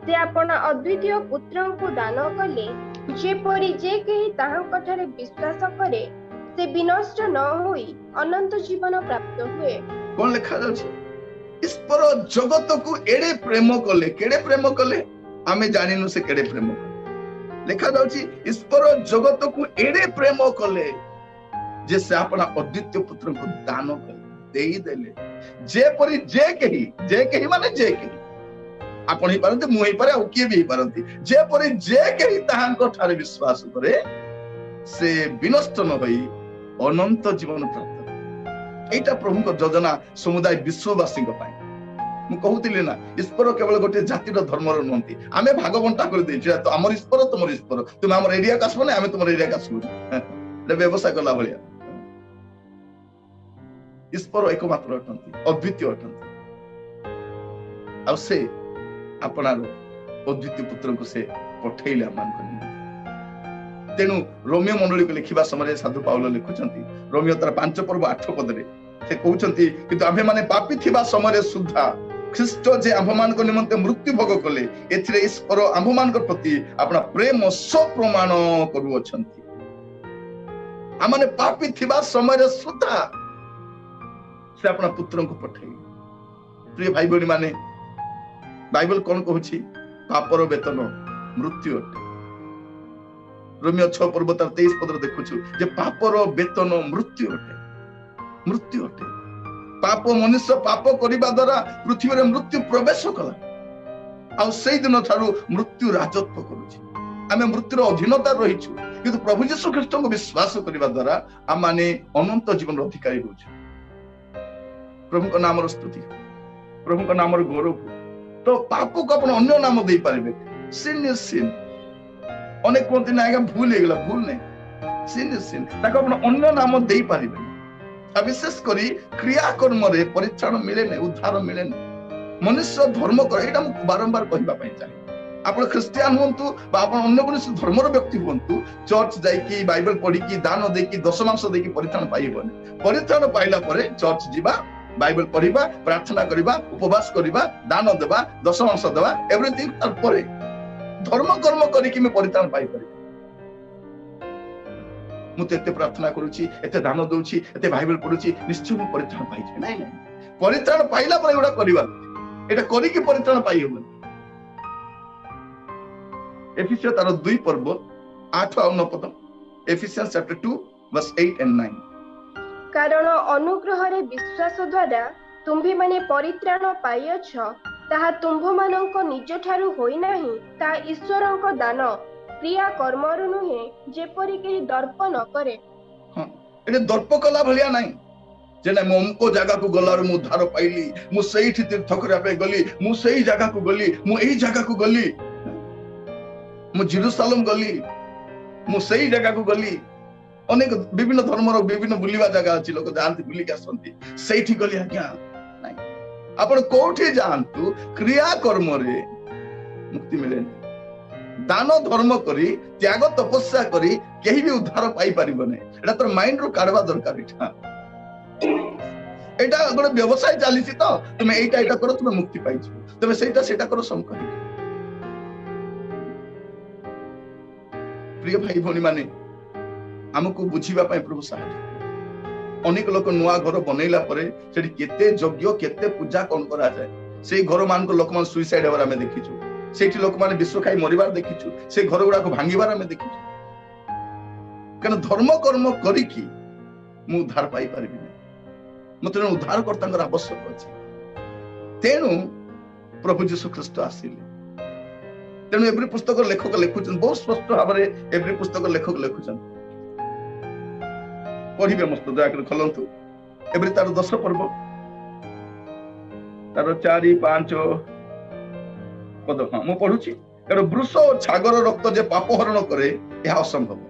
[SPEAKER 2] ସେ ଆପଣ ଅଦ୍ୱିତୀୟ ପୁତ୍ରଙ୍କୁ ଦାନ କଲେ, ଯେପରି ଯେ କେହି ତାହାଙ୍କ ଠାରେ ବିଶ୍ୱାସ କରେ ସେ ବିନଷ୍ଟ ନ ହୋଇ ଅନନ୍ତ ଜୀବନ ପ୍ରାପ୍ତ ହୁଏ।
[SPEAKER 1] କଣ ଲେଖା ଯାଉଛି? ଈଶ୍ୱର ଜଗତକୁ ଏଡେ ପ୍ରେମ କଲେ। କେଡେ ପ୍ରେମ କଲେ ଆମେ ଜାଣିନୁ ସେ କେଡେ ପ୍ରେମ କଲେ। ଲେଖା ଯାଉଛି ଈଶ୍ୱର ଜଗତକୁ ଏଡେ ପ୍ରେମ କଲେ ଯେ ସେ ଆପଣା ଅଦ୍ୱିତୀୟ ପୁତ୍ରଙ୍କୁ ଦାନ କଲେ, ଦେଇଦେଲେ, ଯେପରି ଯେ କେହି ମାନେ ଯେ କେହି, ଆପଣ ହେଇପାରନ୍ତି, ମୁଁ ହେଇପାରେ, ଆଉ କିଏ ବି ହେଇପାରନ୍ତି, ଯେପରି ଯେ କେହି ତାହାଙ୍କ ଠାରେ ବିଶ୍ୱାସ କରେ ସେ ବିନଷ୍ଟ ନ ହୋଇ ଅନନ୍ତ ଜୀବନ ପ୍ରାପ୍ତ। ଏଇଟା ପ୍ରଭୁଙ୍କ ଯୋଜନା ସମୁଦାୟ ବିଶ୍ୱବାସୀଙ୍କ ପାଇଁ। ମୁଁ କହୁଥିଲି ନା, ଈଶ୍ୱର କେବଳ ଗୋଟେ ଜାତିର ଧର୍ମର ନୁହନ୍ତି। ଆମେ ଭାଗ ବଣ୍ଟା କରିଦେଇଛୁ, ତ ଆମର ଈଶ୍ୱର ତୁମର ଈଶ୍ୱର, ତୁମେ ଆମର ଏରିଆକୁ ଆସିବ ନା, ଆମେ ତୁମର ଏରିଆକୁ ଆସିବୁନି। ବ୍ୟବସାୟ କଲା ଭଳିଆ। ଈଶ୍ୱର ଏକମାତ୍ର ଅଟନ୍ତି, ଅଦ୍ୱିତୀୟ ଅଟନ୍ତି, ଆଉ ସେ ଆପଣାର ଅଦ୍ୱିତୀୟ ପୁତ୍ରଙ୍କୁ ସେ ପଠେଇଲେ ଆମମାନଙ୍କ ନିମନ୍ତେ। ତେଣୁ ରୋମିଓ ମଣ୍ଡଳୀକୁ ଲେଖିବା ସମୟରେ ସାଧୁ ପାଉଲ ଲେଖୁଛନ୍ତି, ରୋମିଓ ତାର 5:8 ସେ କହୁଛନ୍ତି, କିନ୍ତୁ ଆମ୍ଭେମାନେ ପାପୀ ଥିବା ସମୟରେ ସୁଦ୍ଧା ଖ୍ରୀଷ୍ଟ ଯେ ଆମ୍ଭମାନଙ୍କ ନିମନ୍ତେ ମୃତ୍ୟୁ ଭୋଗ କଲେ, ଏଥିରେ ଈଶ୍ୱର ଆମ୍ଭମାନଙ୍କ ପ୍ରତି ଆପଣା ପ୍ରେମ ସ୍ୱପ୍ରମାଣ କରୁଅଛନ୍ତି। ଆମମାନେ ପାପୀ ଥିବା ସମୟରେ ସୁଦ୍ଧା ସେ ଆପଣା ପୁତ୍ରଙ୍କୁ ପଠେଇଲେ। ପ୍ରିୟ ଭାଇ ଭଉଣୀ ମାନେ, ବାଇବଲ କଣ କହୁଛି? ପାପର ବେତନ ମୃତ୍ୟୁ ଅଟେ। ରୋମିଓ 6:23 ଦେଖୁଛୁ ଯେ ପାପର ବେତନ ମୃତ୍ୟୁ ଅଟେ, ମୃତ୍ୟୁ ଅଟେ। ପାପ, ମନୁଷ୍ୟ ପାପ କରିବା ଦ୍ୱାରା ପୃଥିବୀରେ ମୃତ୍ୟୁ ପ୍ରବେଶ କଲା, ଆଉ ସେଇ ଦିନ ଠାରୁ ମୃତ୍ୟୁ ରାଜତ୍ୱ କରୁଛି। ଆମେ ମୃତ୍ୟୁର ଅଧୀନତା ରହିଛୁ, କିନ୍ତୁ ପ୍ରଭୁ ଯୀଶୁ ଖ୍ରୀଷ୍ଟଙ୍କୁ ବିଶ୍ୱାସ କରିବା ଦ୍ୱାରା ଆମମାନେ ଅନନ୍ତ ଜୀବନର ଅଧିକାରୀ ହେଉଛୁ। ପ୍ରଭୁଙ୍କ ନାମର ସ୍ତୁତି, ପ୍ରଭୁଙ୍କ ନାମର ଗୌରବ। ତ ପାପକୁ ଆପଣ ଅନ୍ୟ ନାମ ଦେଇପାରିବେ। Scene is scene. ଅନେକ କୁହନ୍ତି ନା ଆଜ୍ଞା ଭୁଲ ହେଇଗଲା, ଭୁଲ ନାହିଁ, ସିନ୍ ଇଜ୍ ସିନ୍। ତାକୁ ଆପଣ ଅନ୍ୟ ନାମ ଦେଇପାରିବେ। ଆଉ ବିଶେଷ କରି କ୍ରିୟା କର୍ମରେ ପରିତ୍ରାଣ ମିଳେ ନାହିଁ, ଉଦ୍ଧାର ମିଳେ ନାହିଁ। ମନୁଷ୍ୟ ଧର୍ମ କରେ, ଏଇଟା ମୁଁ ବାରମ୍ବାର କହିବା ପାଇଁ ଚାହେଁ। ଆପଣ ଖ୍ରୀଷ୍ଟିଆନ ହୁଅନ୍ତୁ ବା ଆପଣ ଅନ୍ୟ କୌଣସି ଧର୍ମର ବ୍ୟକ୍ତି ହୁଅନ୍ତୁ, ଚର୍ଚ୍ଚ ଯାଇକି ବାଇବେଲ ପଢିକି ଦାନ ଦେଇକି ଦଶମାଂଶ ଦେଇକି ପରିତ୍ରାଣ ପାଇବନି। ପରିତ୍ରାଣ ପାଇଲା ପରେ ଚର୍ଚ୍ଚ ଯିବା, ବାଇବେଲ ପଢିବା, ପ୍ରାର୍ଥନା କରିବା, ଉପବାସ କରିବା, ଦାନ ଦେବା, ଦଶମାଂଶ ଦେବା, ଏଭ୍ରିଥିଙ୍ଗ ତାପରେ ଧର୍ମ କର୍ମ କରିକି ମୁଁ ପରିତ୍ରାଣ ପାଇପାରିବି। ମୁଁ ତ ଏତେ ପ୍ରାର୍ଥନା କରୁଛି, ଏତେ ଦାନ ଦଉଛି, ଏତେ ବାଇବେଲ ପଢୁଛି, ନିଶ୍ଚୟ ମୁଁ ପରିତ୍ରାଣ ପାଇଯିବି। ନାଇଁ ନାଇଁ, ପରିତ୍ରାଣ ପାଇଲା ପରେ ଏଗୁଡା କରିବା, ଏଇଟା କରିକି ପରିତ୍ରାଣ ପାଇହବନି। ଏଫିସିୟ ତାର 2:8-9 ଏଫିସିୟନ୍ସ ଚାପ୍ଟର 2:8-9।
[SPEAKER 2] କାରଣ ଅନୁଗ୍ରହରେ ବିଶ୍ୱାସ ଦ୍ୱାରା ତୁମ୍ଭେମାନେ ପରିତ୍ରାଣ ପାଇଅଛ, ତାହା ତୁମ୍ଭମାନଙ୍କ ନିଜ ଠାରୁ ହୋଇନାହିଁ, ତାହା ଈଶ୍ୱରଙ୍କ ଦାନ, କ୍ରିୟା କର୍ମରୁ ନୁହେଁ, ଯେପରି କେହି ଦର୍ପ ନ କରେ।
[SPEAKER 1] ଏଠି ଦର୍ପ କଲା ଭଳିଆ ନାହିଁ ଯେ ନା ମୁଁ ଅମୁକ ଜାଗାକୁ ଗଲାରୁ ମୁଁ ଉଦ୍ଧାର ପାଇଲି, ମୁଁ ସେଇଠି ତୀର୍ଥ କରିବା ପାଇଁ ଗଲି, ମୁଁ ସେଇ ଜାଗାକୁ ଗଲି, ମୁଁ ଏଇ ଜାଗାକୁ ଗଲି, ମୁଁ ଜେରୁସାଲେମ ଗଲି, ମୁଁ ସେଇ ଜାଗାକୁ ଗଲି। ଅନେକ ବିଭିନ୍ନ ଧର୍ମର ବିଭିନ୍ନ ବୁଲିବା ଜାଗା ଅଛି, ଲୋକ ଯାଆନ୍ତି ବୁଲିକି ଆସନ୍ତି, ସେଇଠି ଗଲି। ଆଜ୍ଞା ନାଇଁ, ଆପଣ କୋଉଠି ଯାଆନ୍ତୁ, କ୍ରିୟା କର୍ମରେ ମୁକ୍ତି ମିଳେନି। ଦାନ ଧର୍ମ କରି, ତ୍ୟାଗ ତପସ୍ୟା କରି କେହି ବି ଉଦ୍ଧାର ପାଇପାରିବନି। ଏଟା ତୋର ମାଇଣ୍ଡ ରୁ କାଢବା ଦରକାର। ଏଇଟା ଗୋଟେ ବ୍ୟବସାୟ ଚାଲିଛି, ତ ତୁମେ ଏଇଟା କର, ତୁମେ ମୁକ୍ତି ପାଇଯିବ, ତୁମେ ସେଇଟା କର, ସବୁ କରିବ। ପ୍ରିୟ ଭାଇ ଭଉଣୀ ମାନେ, ଆମକୁ ବୁଝିବା ପାଇଁ ପ୍ରଭୁ ସାହାଯ୍ୟ। ଅନେକ ଲୋକ ନୂଆ ଘର ବନେଇଲା ପରେ ସେଠି କେତେ ଯଜ୍ଞ, କେତେ ପୂଜା କଣ କରାଯାଏ। ସେଇ ଘର ମାନଙ୍କ ଲୋକମାନେ ସୁଇସାଇଡ ହେବାର ଆମେ ଦେଖିଛୁ, ସେଇଠି ଲୋକମାନେ ବିଷ ଖାଇ ମରିବାର ଦେଖିଛୁ, ସେଇ ଘର ଗୁଡାକ ଭାଙ୍ଗିବାର ଆମେ ଦେଖିଛୁ। କାରଣ ଧର୍ମ କର୍ମ କରିକି ମୁଁ ଉଦ୍ଧାର ପାଇପାରିବି ନାହିଁ, ମତେ ଜଣେ ଉଦ୍ଧାରକର୍ତ୍ତାଙ୍କର ଆବଶ୍ୟକ ଅଛି। ତେଣୁ ପ୍ରଭୁ ଯୀଶୁ ଖ୍ରୀଷ୍ଟ ଆସିଲେ। ତେଣୁ ଏଭ୍ରି ପୁସ୍ତକ ଲେଖକ ଲେଖୁଛନ୍ତି, ବହୁତ ସ୍ପଷ୍ଟ ଭାବରେ ଏଭ୍ରି ପୁସ୍ତକ ଲେଖକ ଲେଖୁଛନ୍ତି। ପଢିବେ ମସ୍ତ, ଦୟାକରି ଖୋଲନ୍ତୁ। ଏଭ୍ରି ତାର 10 ପର୍ବ, ତାର 4, 5, ପଦ ହଁ ମୁଁ ପଢୁଛି। କାରଣ ବୃଷ ଓ ଛାଗର ରକ୍ତ ଯେ ପାପ ହରଣ କରେ ଏହା ଅସମ୍ଭବ।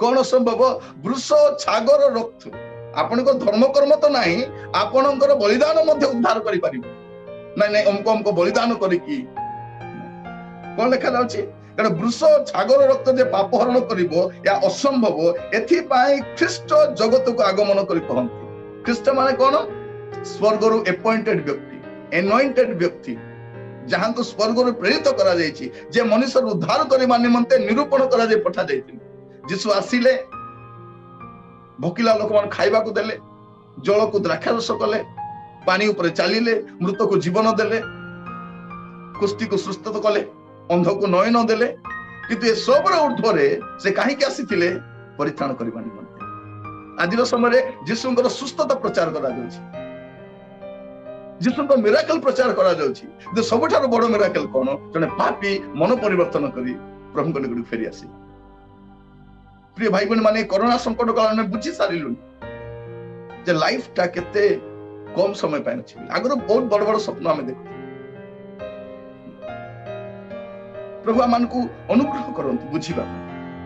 [SPEAKER 1] କଣ ଅସମ୍ଭବ? ବୃଷ ଓ ଛାଗର ରକ୍ତ। ଆପଣଙ୍କ ଧର୍ମକର୍ମ ତ ନାହିଁ, ଆପଣଙ୍କର ବଳିଦାନ ମଧ୍ୟ ଉଦ୍ଧାର କରିପାରିବ ନାଇଁ ନାଇଁ ଅମୁକ ଅମୁକ ବଳିଦାନ କରିକି। କଣ ଲେଖା ଯାଉଛି? କାରଣ ବୃଷ ଓ ଛାଗର ରକ୍ତ ଯେ ପାପ ହରଣ କରିବ ଏହା ଅସମ୍ଭବ, ଏଥିପାଇଁ ଖ୍ରୀଷ୍ଟ ଜଗତକୁ ଆଗମନ କରି କହନ୍ତି। ଖ୍ରୀଷ୍ଟ ମାନେ କଣ? ସ୍ୱର୍ଗରୁ ଆପଏଣ୍ଟେଡ ବ୍ୟକ୍ତି, ଏନଏଣ୍ଟେଡ ବ୍ୟକ୍ତି, ଯାହାଙ୍କୁ ସ୍ୱର୍ଗରୁ ପ୍ରେରିତ କରାଯାଇଛି, ଯେ ମନୁଷ୍ୟର ଉଦ୍ଧାର କରିବା ନିମନ୍ତେ ନିରୂପଣ କରାଯାଇ ପଠାଯାଇଥିଲେ। ଯୀଶୁ ଆସିଲେ, ଭୋକିଲା ଲୋକମାନଙ୍କୁ ଖାଇବାକୁ ଦେଲେ, ଜଳକୁ ଦ୍ରାକ୍ଷାରସ କଲେ, ପାଣି ଉପରେ ଚାଲିଲେ, ମୃତକୁ ଜୀବନ ଦେଲେ, କୁଷ୍ଠୀକୁ ସୁସ୍ଥ କଲେ, ଅନ୍ଧକୁ ନୟନ ଦେଲେ। କିନ୍ତୁ ଏସବୁର ଉର୍ଦ୍ଧ୍ୱରେ ସେ କାହିଁକି ଆସିଥିଲେ? ପରିତ୍ରାଣ କରିବା ନିମନ୍ତେ। ଆଜିର ସମୟରେ ଯୀଶୁଙ୍କର ସୁସ୍ଥତା ପ୍ରଚାର କରାଯାଉଛି, ଯୀଶୁଙ୍କ ମିରାକଲ ପ୍ରଚାର କରାଯାଉଛି। କିନ୍ତୁ ସବୁଠାରୁ ବଡ ମିରାକଲ କଣ? ଜଣେ ପାପୀ ମନ ପରିବର୍ତ୍ତନ କରି ପ୍ରଭୁଙ୍କ ନିକଟକୁ ଫେରି ଆସେ। ପ୍ରିୟ ଭାଇ ଭଉଣୀ ମାନେ, କରୋନା ସଂକଟ କାଳ ଆମେ ବୁଝି ସାରିଲୁଣି ଯେ ଲାଇଫଟା କେତେ କମ ସମୟ ପାଇଁ ଅଛି। ଆଗରୁ ବହୁତ ବଡ ବଡ ସ୍ୱପ୍ନ ଆମେ ଦେଖୁ। ପ୍ରଭୁ ଆମମାନଙ୍କୁ ଅନୁଗ୍ରହ କରନ୍ତୁ ବୁଝିବା ପାଇଁ।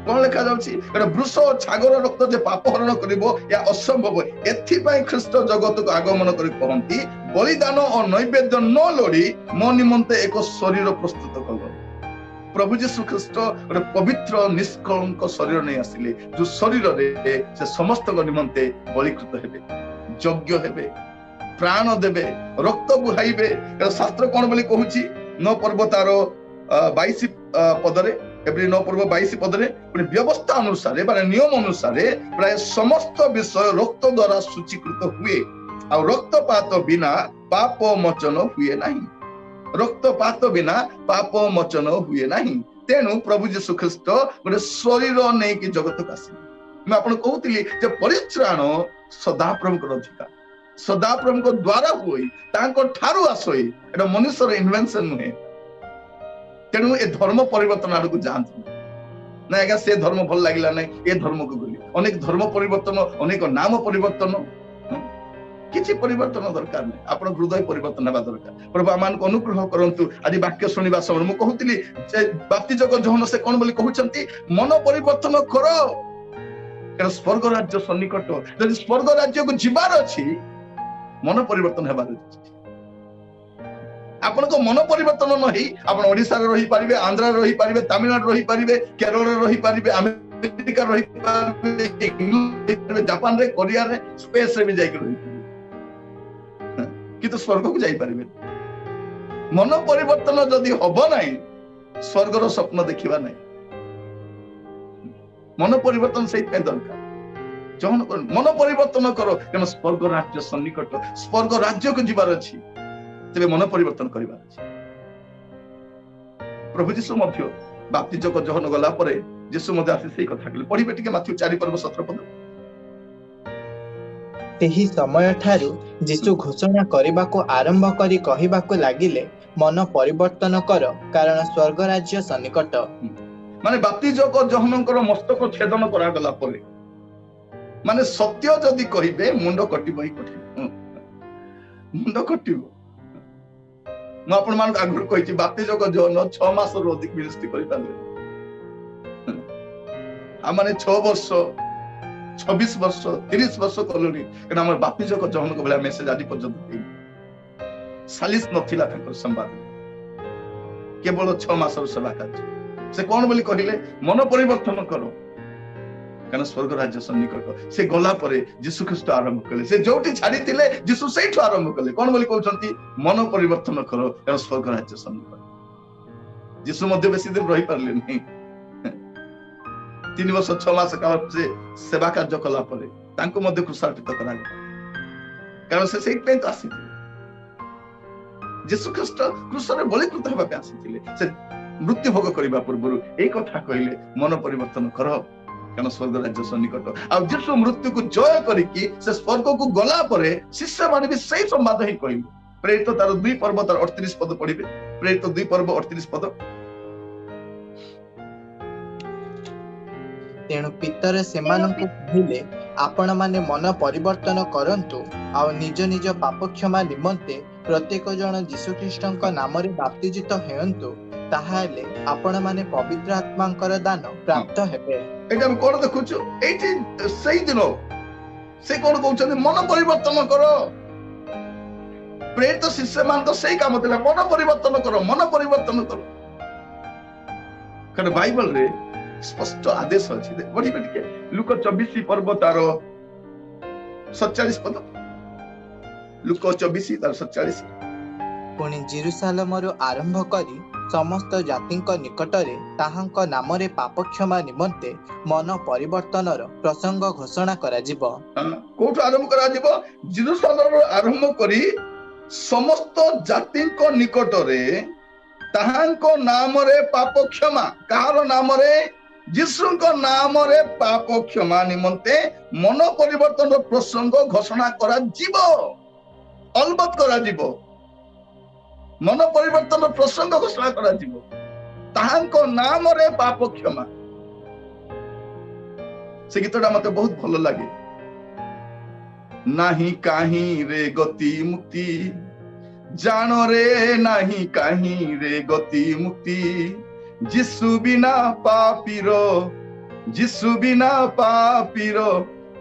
[SPEAKER 1] କଣ ଲେଖା ଯାଉଛି? ବୃଷ ଓ ଛାଗର ରକ୍ତ ଯେ ପାପ ହରଣ କରିବ ଏହା ଅସମ୍ଭବ, ଏଥିପାଇଁ ଖ୍ରୀଷ୍ଟ ଜଗତକୁ ଆଗମନ କରି କହନ୍ତି, ବଳିଦାନ ଓ ନୈବେଦ୍ୟ ନ ଲୋଡ଼ି ମୋ ନିମନ୍ତେ ଏକ ଶରୀର ପ୍ରସ୍ତୁତ କଲ। ପ୍ରଭୁ ଯୀଶୁ ଖ୍ରୀଷ୍ଟ ଗୋଟେ ପବିତ୍ର ନିଷ୍କଳଙ୍କ ଶରୀର ନେଇ ଆସିଲେ, ଯୋଉ ଶରୀରରେ ସେ ସମସ୍ତଙ୍କ ନିମନ୍ତେ ବଳିକୃତ ହେବେ, ଯଜ୍ଞ ହେବେ, ପ୍ରାଣ ଦେବେ, ରକ୍ତ ବୁହାଇବେ। ଶାସ୍ତ୍ର କଣ ବୋଲି କହୁଛି? 9 ପର୍ବ ତାର 22 ପଦରେ, ଏପ୍ରିଲ 9 ପର୍ବ 22 ପଦରେ, ବ୍ୟବସ୍ଥା ଅନୁସାରେ ବା ନିୟମ ଅନୁସାରେ ପ୍ରାୟ ସମସ୍ତ ବିଷୟ ରକ୍ତ ଦ୍ୱାରା ସୂଚୀକୃତ ହୁଏ, ଆଉ ରକ୍ତପାତ ବିନା ପାପ ମୋଚନ ହୁଏ ନାହିଁ। ରକ୍ତପାତ ବିନା ପାପ ମୋଚନ ହୁଏ ନାହିଁ। ତେଣୁ ପ୍ରଭୁ ଯୀଶୁ ଖ୍ରୀଷ୍ଟ ଗୋଟେ ଶରୀର ନେଇକି ଜଗତକୁ ଆସିଲେ। ମୁଁ ଆପଣଙ୍କୁ କହୁଥିଲି ଯେ ପରିତ୍ରାଣ ସଦାପ୍ରଭୁଙ୍କର ଅଧିକାର, ସଦାପ୍ରଭୁଙ୍କ ଦ୍ୱାରା ହୁଏ, ତାଙ୍କ ଠାରୁ ଆସେ। ଏଟା ମନୁଷ୍ୟର ଇନଭେନ୍ସନ ନୁହେଁ। ତେଣୁ ଏ ଧର୍ମ ପରିବର୍ତ୍ତନ ଆଡକୁ ଯାଆନ୍ତୁ ନା। ଆଜ୍ଞା ସେ ଧର୍ମ ଭଲ ଲାଗିଲା ନାହିଁ, ଏ ଧର୍ମକୁ ଗଲି। ଅନେକ ଧର୍ମ ପରିବର୍ତ୍ତନ, ଅନେକ ନାମ ପରିବର୍ତ୍ତନ, କିଛି ପରିବର୍ତ୍ତନ ଦରକାର ନାହିଁ। ଆପଣ ହୃଦୟ ପରିବର୍ତ୍ତନ ହେବା ଦରକାର। ପ୍ରଭୁ ଆମମାନଙ୍କୁ ଅନୁଗ୍ରହ କରନ୍ତୁ। ଆଜି ବାକ୍ୟ ଶୁଣିବା ସମୟରେ ମୁଁ କହୁଥିଲି ଯେ ବାପ୍ତିଜକ ଯୋହନ ସେ କଣ ବୋଲି କହୁଛନ୍ତି? ମନ ପରିବର୍ତ୍ତନ କର, କାରଣ ସ୍ୱର୍ଗ ରାଜ୍ୟ ସନ୍ନିକଟ। ଯଦି ସ୍ୱର୍ଗ ରାଜ୍ୟକୁ ଯିବାର ଅଛି, ମନ ପରିବର୍ତ୍ତନ ହେବାର ଅଛି। ଆପଣଙ୍କ ମନ ପରିବର୍ତ୍ତନ ନ ହେଇ ଆପଣ ଓଡିଶାରେ ରହିପାରିବେ, ଆନ୍ଧ୍ରରେ ରହିପାରିବେ, ତାମିଲନାଡୁ ରହିପାରିବେ, କେରଳରେ ରହିପାରିବେ, ଆମେରିକାରେ ରହିପାରିବେ, ଜାପାନରେ, କୋରିଆରେ, ସ୍ପେସରେ ବି ଯାଇକି ରହିପାରିବେ, କିନ୍ତୁ ସ୍ୱର୍ଗକୁ ଯାଇପାରିବେ। ମନ ପରିବର୍ତ୍ତନ ଯଦି ହବ ନାହିଁ, ସ୍ୱର୍ଗର ସ୍ୱପ୍ନ ଦେଖିବା ନାହିଁ। ମନ ପରିବର୍ତ୍ତନ ସେଇଥିପାଇଁ ଦରକାର। ମନ ପରିବର୍ତ୍ତନ କର, କାରଣ ସ୍ୱର୍ଗ ରାଜ୍ୟ ସନ୍ନିକଟ। ସ୍ୱର୍ଗ ରାଜ୍ୟକୁ ଯିବାର ଅଛି, ତେବେ ମନ ପରିବର୍ତ୍ତନ କରିବାର ଅଛି। ପ୍ରଭୁ ଯୀଶୁ ମଧ୍ୟ ବାପ୍ତିଜକ ଯୋହନ ଗଲା ପରେ ଯୀଶୁ ମଧ୍ୟ ଆସି ସେଇ କଥା କହିଲେ। ପଢିବେ ଟିକେ ମାଥ୍ୟୁ 4 ପର୍ବ 17 ପଦ।
[SPEAKER 3] ସେହି ସମୟ ଠାରୁ ଯୀଶୁ ଘୋଷଣା କରିବାକୁ ଆରମ୍ଭ କରି କହିବାକୁ ଲାଗିଲେ, ମନ ପରିବର୍ତ୍ତନ କର, କାରଣ ସ୍ୱର୍ଗ ରାଜ୍ୟ ସନ୍ନିକଟ।
[SPEAKER 1] ମାନେ ବାପ୍ତିଜକ ଯୋହନଙ୍କର ମସ୍ତକ ଛେଦନ କରାଗଲା ପରେ, ମାନେ ସତ୍ୟ ଯଦି କହିବେ ମୁଣ୍ଡ କଟିବ ହିଁ କଟିବ, ମୁଣ୍ଡ କଟିବ। ମୁଁ ଆପଣମାନଙ୍କୁ ଆଗରୁ କହିଛି, ବାପ୍ତିଜକ ଯୋହନ 6 ମାସରୁ ଅଧିକ ମିନିଷ୍ଟ୍ରି କରିପାରିଲେ। ଆମମାନେ 6 ବର୍ଷ, 26 ବର୍ଷ, 30 ବର୍ଷ କଲୁଣି, କାରଣ ଆମର ବାପ୍ତିଜକ ଯୋହନଙ୍କ ଭଳିଆ ମେସେଜ ଆଜି ପର୍ଯ୍ୟନ୍ତ ହେଇନି। ସାଲିସ ନଥିଲା ତାଙ୍କର ସମ୍ବାଦରେ, କେବଳ 6 ମାସର ସେବା କାର୍ଯ୍ୟ। ସେ କଣ ବୋଲି କହିଲେ? ମନ ପରିବର୍ତ୍ତନ କର, କାରଣ ସ୍ୱର୍ଗ ରାଜ୍ୟ ସନ୍ନିକଟ। ସେ ଗଲା ପରେ ଯୀଶୁ ଖ୍ରୀଷ୍ଟ ଆରମ୍ଭ କଲେ। ସେ ଯୋଉଠି ଛାଡିଥିଲେ ଯୀଶୁ ସେଇଠୁ ଆରମ୍ଭ କଲେ। କଣ ବୋଲି କହୁଛନ୍ତି? ମନ ପରିବର୍ତ୍ତନ କର, କାରଣ ସ୍ୱର୍ଗ ରାଜ୍ୟ ସନ୍ନିକଟ। ଯୀଶୁ ମଧ୍ୟ ବେଶୀ ଦିନ ରହିପାରିଲେ ନାହିଁ। 3 ବର୍ଷ 6 ମାସ କାଳ ସେ ସେବା କାର୍ଯ୍ୟ କଲା ପରେ ତାଙ୍କୁ ମଧ୍ୟ କୃଷାର୍ପିତ କରାଗଲା, କାରଣ ସେ ସେଇଥିପାଇଁ ତ ଆସିଥିଲେ। ଯୀଶୁ ଖ୍ରୀଷ୍ଟ କୃଷରେ ବଳିକୃତ ହେବା ପାଇଁ ଆସିଥିଲେ। ସେ ମୃତ୍ୟୁ ଭୋଗ କରିବା ପୂର୍ବରୁ ଏଇ କଥା କହିଲେ, ମନ ପରିବର୍ତ୍ତନ କର, କାରଣ ସ୍ୱର୍ଗ ରାଜ୍ୟ ସନ୍ନିକଟ। ଆଉ ଯୀଶୁ ମୃତ୍ୟୁକୁ ଜୟ କରିକି ସେ ସ୍ୱର୍ଗକୁ ଗଲା ପରେ ଶିଷ୍ୟମାନେ ବି ସେଇ ସମ୍ବାଦ ହିଁ କହିଲେ। ପ୍ରେରିତ ତାର 2 ପର୍ବ ତାର 38 ପଦ ପଢିବେ। ପ୍ରେରିତ 2 ପର୍ବ 38 ପଦ।
[SPEAKER 3] ତେଣୁ ପିତର ସେମାନଙ୍କୁ କହିଲେ, आपण माने मन परिवर्तन करंतु आउ निज निज पाप क्षमा निमंते प्रत्येक जन यीशु ख्रीष्टଙ୍କ नामरे बाप्तिजित हेयंतु ताहाले आपण माने पवित्र आत्मांकर दान प्राप्त हेबे।
[SPEAKER 1] एटा हम कोन देखुछु एठी सही दिन से कोन कहउछन मन परिवर्तन करो। प्रेरित शिष्य मान तो सही काम देला मन परिवर्तन करो मन परिवर्तन करो। कारण बाइबल रे स्पष्ट आदेश अछि बड़ी बड़ी लुक 24 पर्व तार 47 पद लुक 24 तार 47
[SPEAKER 3] पुणी जेरुसालेमरु आरंभ करी समस्त जातिंक निकटरे ताहांक नामरे पाप क्षमा निमंते मन परिवर्तनर प्रसंग घोषणा करा जिवो।
[SPEAKER 1] कोठ आरंभ करा जिवो जेरुसालेमरु आरंभ करी समस्त जातिंक निकटरे ताहांक नामरे पाप क्षमा कार नामरे यीशुଙ୍କ नामरे पाप क्षमा निमंते मन परिवर्तन प्रसंग घोषणा करा जिवो अलबत करा जिवो मन परिवर्तन प्रसंग घोषणा करा जिवो ताहांको नामरे पाप क्षमा। से गीतटा मते बहुत भल लागे नाही काहीं रे गति मुक्ति जान रे नाही काहीं रे गति मुक्ति यीशु बिना पापीरो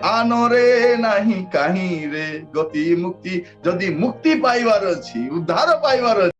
[SPEAKER 1] आनरे नाही काहीं रे गति मुक्ति। जदि मुक्ति पाइबार अछि उद्धार पाइबार अछि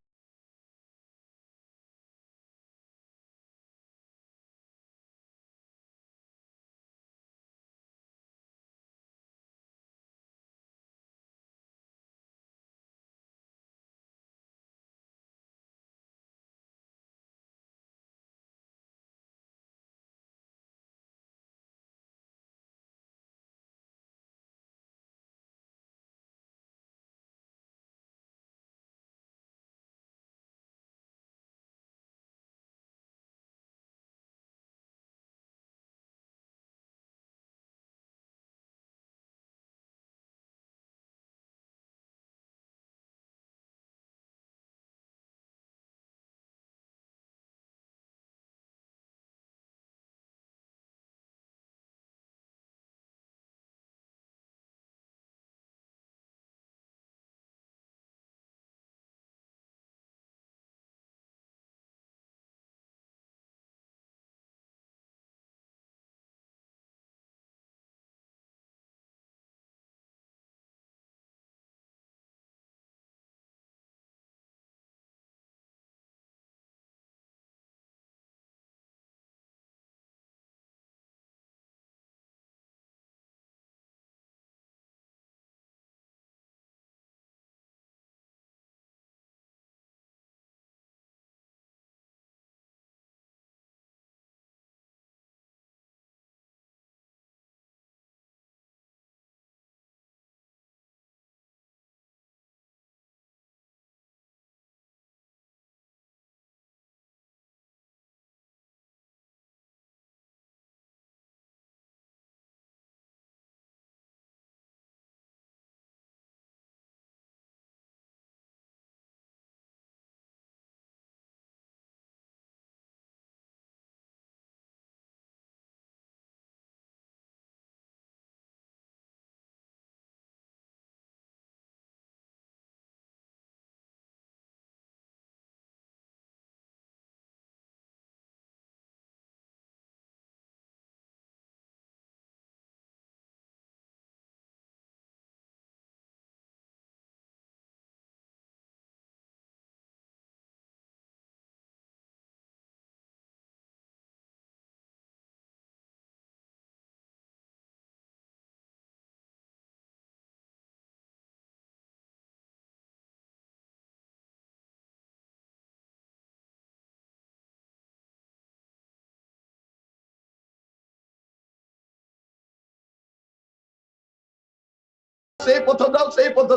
[SPEAKER 1] से पथ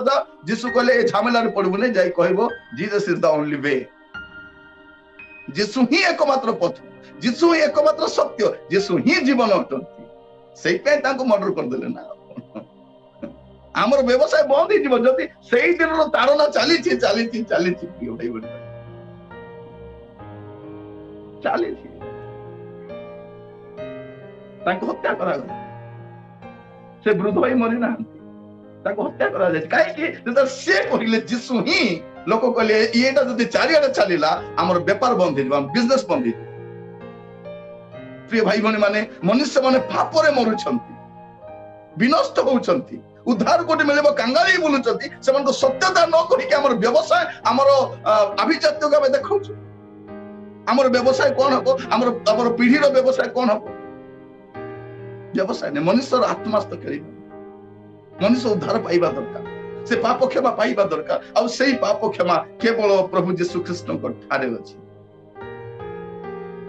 [SPEAKER 1] जाओ यीशु कहले ए झमेला रे पड़बु नै जाई कहबो Jesus is the only way. यीशु ही एकमात्र पथ यीशु ही एकमात्र सत्य यीशु ही जीवन अटंती सेई पे ताको मर्डर कर देले ना हमर व्यवसाय बंद ही जीव जदी सेई दिन रो ताड़ना चली छी प्रिय भाई बन चली छी ताको हत्या करा गला से वृद्ध होई मरि ना ताको हत्या करा जाय काहे से कहले जीसु ही लोक कहले एटा जदि चारियाडे चलिला हमर व्यापार बंद हे हम बिजनेस बंद हे प्रिय भाई भनी माने मनुष्य माने पाप रे मरुछंती विनष्ट होउछंती उद्धार कोटी मिलेबो कांगाली बोलुछंती सेमान को सत्यता न कहि के हमर व्यवसाय हमर अभिजात्य का देखौछ हमर व्यवसाय कोन हबो हमर पीढ़ी रो व्यवसाय कोन हबो व्यवसाय ने मनुष्य आत्मास्थ करिबो मनुष्य उद्धार पाइबा दरकार से पाप क्षमा पाइबा दरकार आ सेही पाप क्षमा केवल प्रभु यीशु ख्रीष्ट को ठारे अछि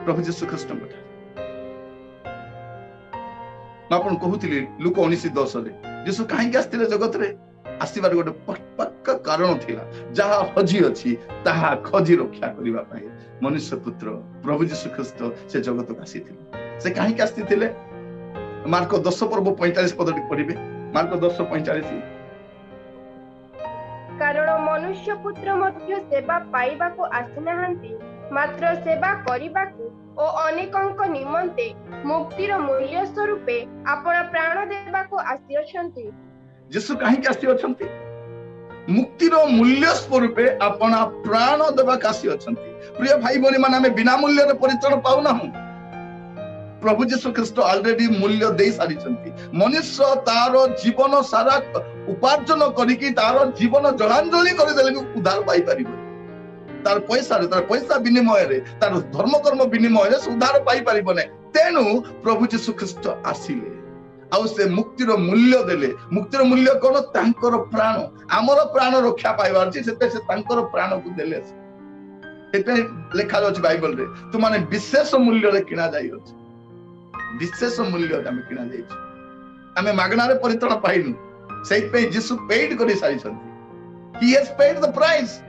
[SPEAKER 1] प्रभु यीशु ख्रीष्ट को ठारे आपण कहूतिली लुक 19:10 रे यीशु काहे के आस्तिले जगत रे आसीबार गोटे पक्का कारण थिला जहा हजी अछि ताहा खजी रक्षा करिबा पाए मनुष्य पुत्र प्रभु यीशु ख्रीष्ट से जगत को आसीथिले से काहे के आस्तिले मार्को 10 पर्व 45 पद पढ़िबे मार्को 10:45
[SPEAKER 2] कारण मनुष्य पुत्र मध्य सेवा पाइबा को आसिनाहांती मात्र सेवा करिबा को ओ अनेकंक निमंते मुक्तिर मूल्य स्वरूपे आपण प्राण देबा को आसी अछंती
[SPEAKER 1] यीशु काहे के आसी अछंती मुक्तिर मूल्य स्वरूपे आपण प्राण देबा का आसी अछंती प्रिय भाई बहन माने हमें बिना मूल्य रे परिचय पाउना हूं प्रभु यीशु ख्रीष्ट ऑलरेडी मूल्य दे सारी छंती मनुष्य तार जीवन सारा उपार्जन करिकी तार जीवन जलांजलि कर देले उद्धार पाई परिबो तार पैसा विनिमय रे तार धर्म कर्म विनिमय रे उद्धार पाई परिबो ने तेनु प्रभु यीशु ख्रीष्ट आसीले आ से मुक्तिर मूल्य देले मुक्तिर मूल्य कोन तांकर प्राण हमर प्राण रक्षा पाइबार छी सेते से तांकर प्राण को देले एते लिखा अछि बाइबल रे तु माने विशेष मूल्य रे किना जाई अछि विशेष मूल्य हमें किना जाई हमें मागना रे परित्रण पाइनु सेहि पे यीशु पेड करि सारी छथि he has paid the price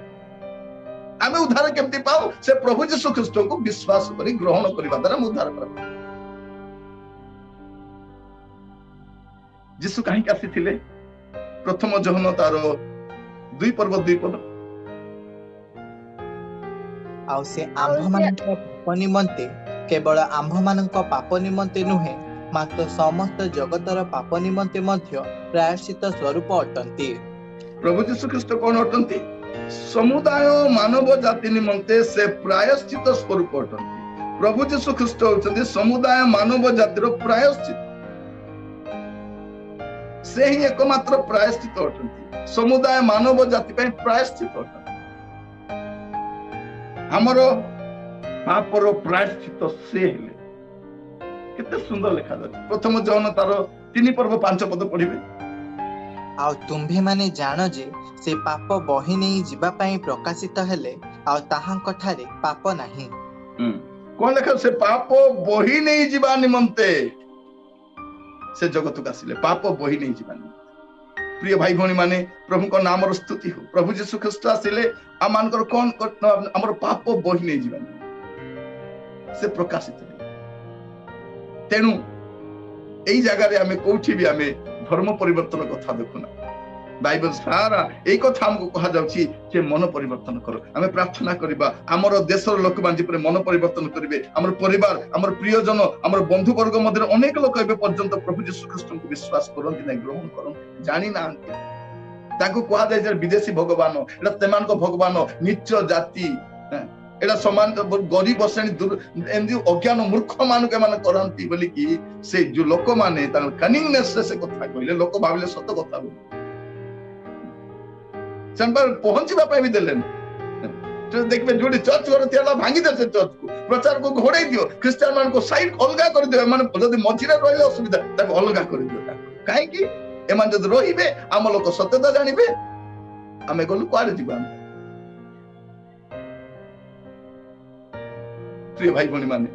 [SPEAKER 1] हमें उद्धार केमति पाओ से प्रभु यीशु ख्रीष्ट को विश्वास करी ग्रहण करिबा द्वारा हम उद्धार प्राप्त यीशु काहे आसी थिले प्रथम जहन तार 2 पर्व 2 पद
[SPEAKER 3] आ से आंभ मानक पाप निमंते केवल आंभ मानक पाप निमंते नुहे मात्र समस्त जगतर पाप निमंते मध्य प्रायश्चित स्वरूप अटंती
[SPEAKER 1] प्रभु यीशु ख्रीष्ट कोन अटंती समुदाय मानव जाति निमंते से प्रायश्चित स्वरूप अटंती प्रभु यीशु ख्रीष्ट होचंती समुदाय मानव जातिर प्रायश्चित से ही एकमात्र प्रायश्चित अटंती समुदाय मानव जाति पे प्रायश्चित अटंती हमरो पापर प्रायश्चित से हेले केते सुंदर लिखा जाय प्रथम जहन तार 3 पर्व 5 पद पढ़िबे
[SPEAKER 3] आ तुम्भे माने जानो जे से पाप बही नहीं जिबा पई प्रकाशित हेले आ ताहांक ठारे पाप नाही
[SPEAKER 1] कोन लेखा से पाप बही नहीं जिबा निमंते से जगत को आसिले पाप बही नहीं जिबा प्रिय भाई भणी माने प्रभु को नाम रो स्तुति हो प्रभु यीशु ख्रीष्ट आसिले आ मानकर कोन हमर पाप बही नहीं जिबा से प्रकाशित तेणु एई जगह रे हमें कोठी भी हमें धर्म परिवर्तन कथा देखुना बाइबल सारा एक कथा हमको कहा जाउची जे मन परिवर्तन करो हमें प्रार्थना करबा हमर देशर लोक मानजी पर मन परिवर्तन करिवे हमर परिवार हमर प्रियजन हमर बंधु वर्ग मध्य अनेक लोक एबे पर्यंत प्रभु यीशु ख्रीष्ट को विश्वास करंती नै ग्रहण करन जानि नांती ताको कहा जाय जे विदेशी भगवान एटा तेमान को भगवान नीच जाति एटा समान गरीब श्रेणी एमदी अज्ञान मूर्ख मान के मान करंती बोली कि से जो लोक माने ता कनिंगनेस से कथा कहले लोक भाबले सत कथा बोली संपर पहुंचबा पे भी देले तो देखबे जोडी चर्च कर थियाला भांगी दे से चर्च को प्रचार को घोड़े दियो क्रिश्चियन मान को साइड अलगा कर दियो माने जदी मझिरे रहले असुविधा ताको अलगा कर दियो काहे कि एमान जद रहिबे हम लोक सत्यता जानिबे हमें गलु क्वारे जीवा प्रिय भाई भणी माने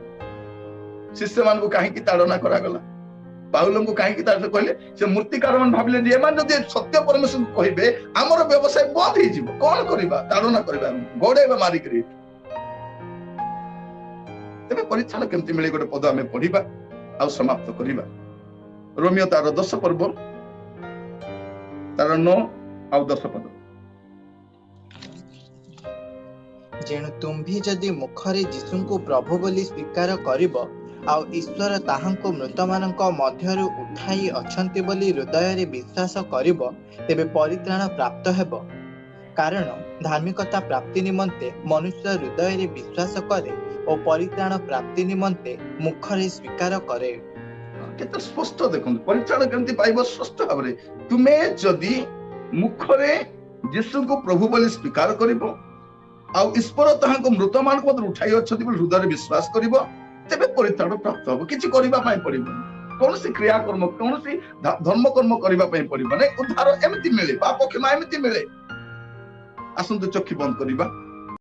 [SPEAKER 1] शिष्य मान को काहे कि ताड़ना करा गला पाउल को काहे कि तार कहले से मूर्तिकार मान भाबिले जे एमान जदी सत्य परमेश्वर को कहिबे हमर व्यवसाय बंद हे जीवो कोन करबा ताड़ना करबा गोडेबा मारी करी तबे परीक्षण केमति मिले गोटे पद हमें पढिबा आ समाप्त करिबा रोमियो तार 10 पर्व तार 9 आ 10 पद
[SPEAKER 3] जेणु तुम्भी जदि मुखरे यीशु को प्रभु बोली स्वीकार करिबो ଆଉ ଈଶ୍ୱର ତାହାଙ୍କୁ ମୃତମାନଙ୍କ ମଧ୍ୟରୁ ଉଠାଇ ଅଛନ୍ତି ବୋଲି ହୃଦୟରେ ବିଶ୍ୱାସ କରିବ, ତେବେ ପରିତ୍ରାଣ ପ୍ରାପ୍ତ ହେବ। କାରଣ ଧାର୍ମିକତା ପ୍ରାପ୍ତି ନିମନ୍ତେ ମନୁଷ୍ୟ ହୃଦୟରେ ବିଶ୍ୱାସ କରେ ଓ ପରିତ୍ରାଣ ପ୍ରାପ୍ତି ନିମନ୍ତେ ମୁଖରେ ସ୍ୱୀକାର କରେ।
[SPEAKER 1] କେତେ ସ୍ପଷ୍ଟ ଦେଖନ୍ତୁ, ପରିତ୍ରାଣ କେମିତି ପାଇବ? ସ୍ପଷ୍ଟ ଭାବରେ ତୁମେ ଯଦି ମୁଖରେ ଯୀଶୁଙ୍କୁ ପ୍ରଭୁ ବୋଲି ସ୍ୱୀକାର କରିବ, ଆଉ ଈଶ୍ୱର ତାହାଙ୍କୁ ମୃତମାନଙ୍କ ମଧ୍ୟରୁ ଉଠାଇ ଅଛନ୍ତି ବୋଲି ହୃଦୟରେ ବିଶ୍ୱାସ କରିବ, ତେବେ ପରିତ୍ରାଣ ପ୍ରାପ୍ତ ହବ। କିଛି କରିବା ପାଇଁ ପଡିବନି, କୌଣସି କ୍ରିୟାକର୍ମ, କୌଣସି ଧର୍ମକର୍ମ କରିବା ପାଇଁ ପଡିବନି। ଉଦ୍ଧାର ଏମିତି ମିଳେ, ପାପ କ୍ଷମା ଏମିତି ମିଳେ। ଆସନ୍ତୁ ଚକ୍ଷୁ ବନ୍ଦ କରିବା।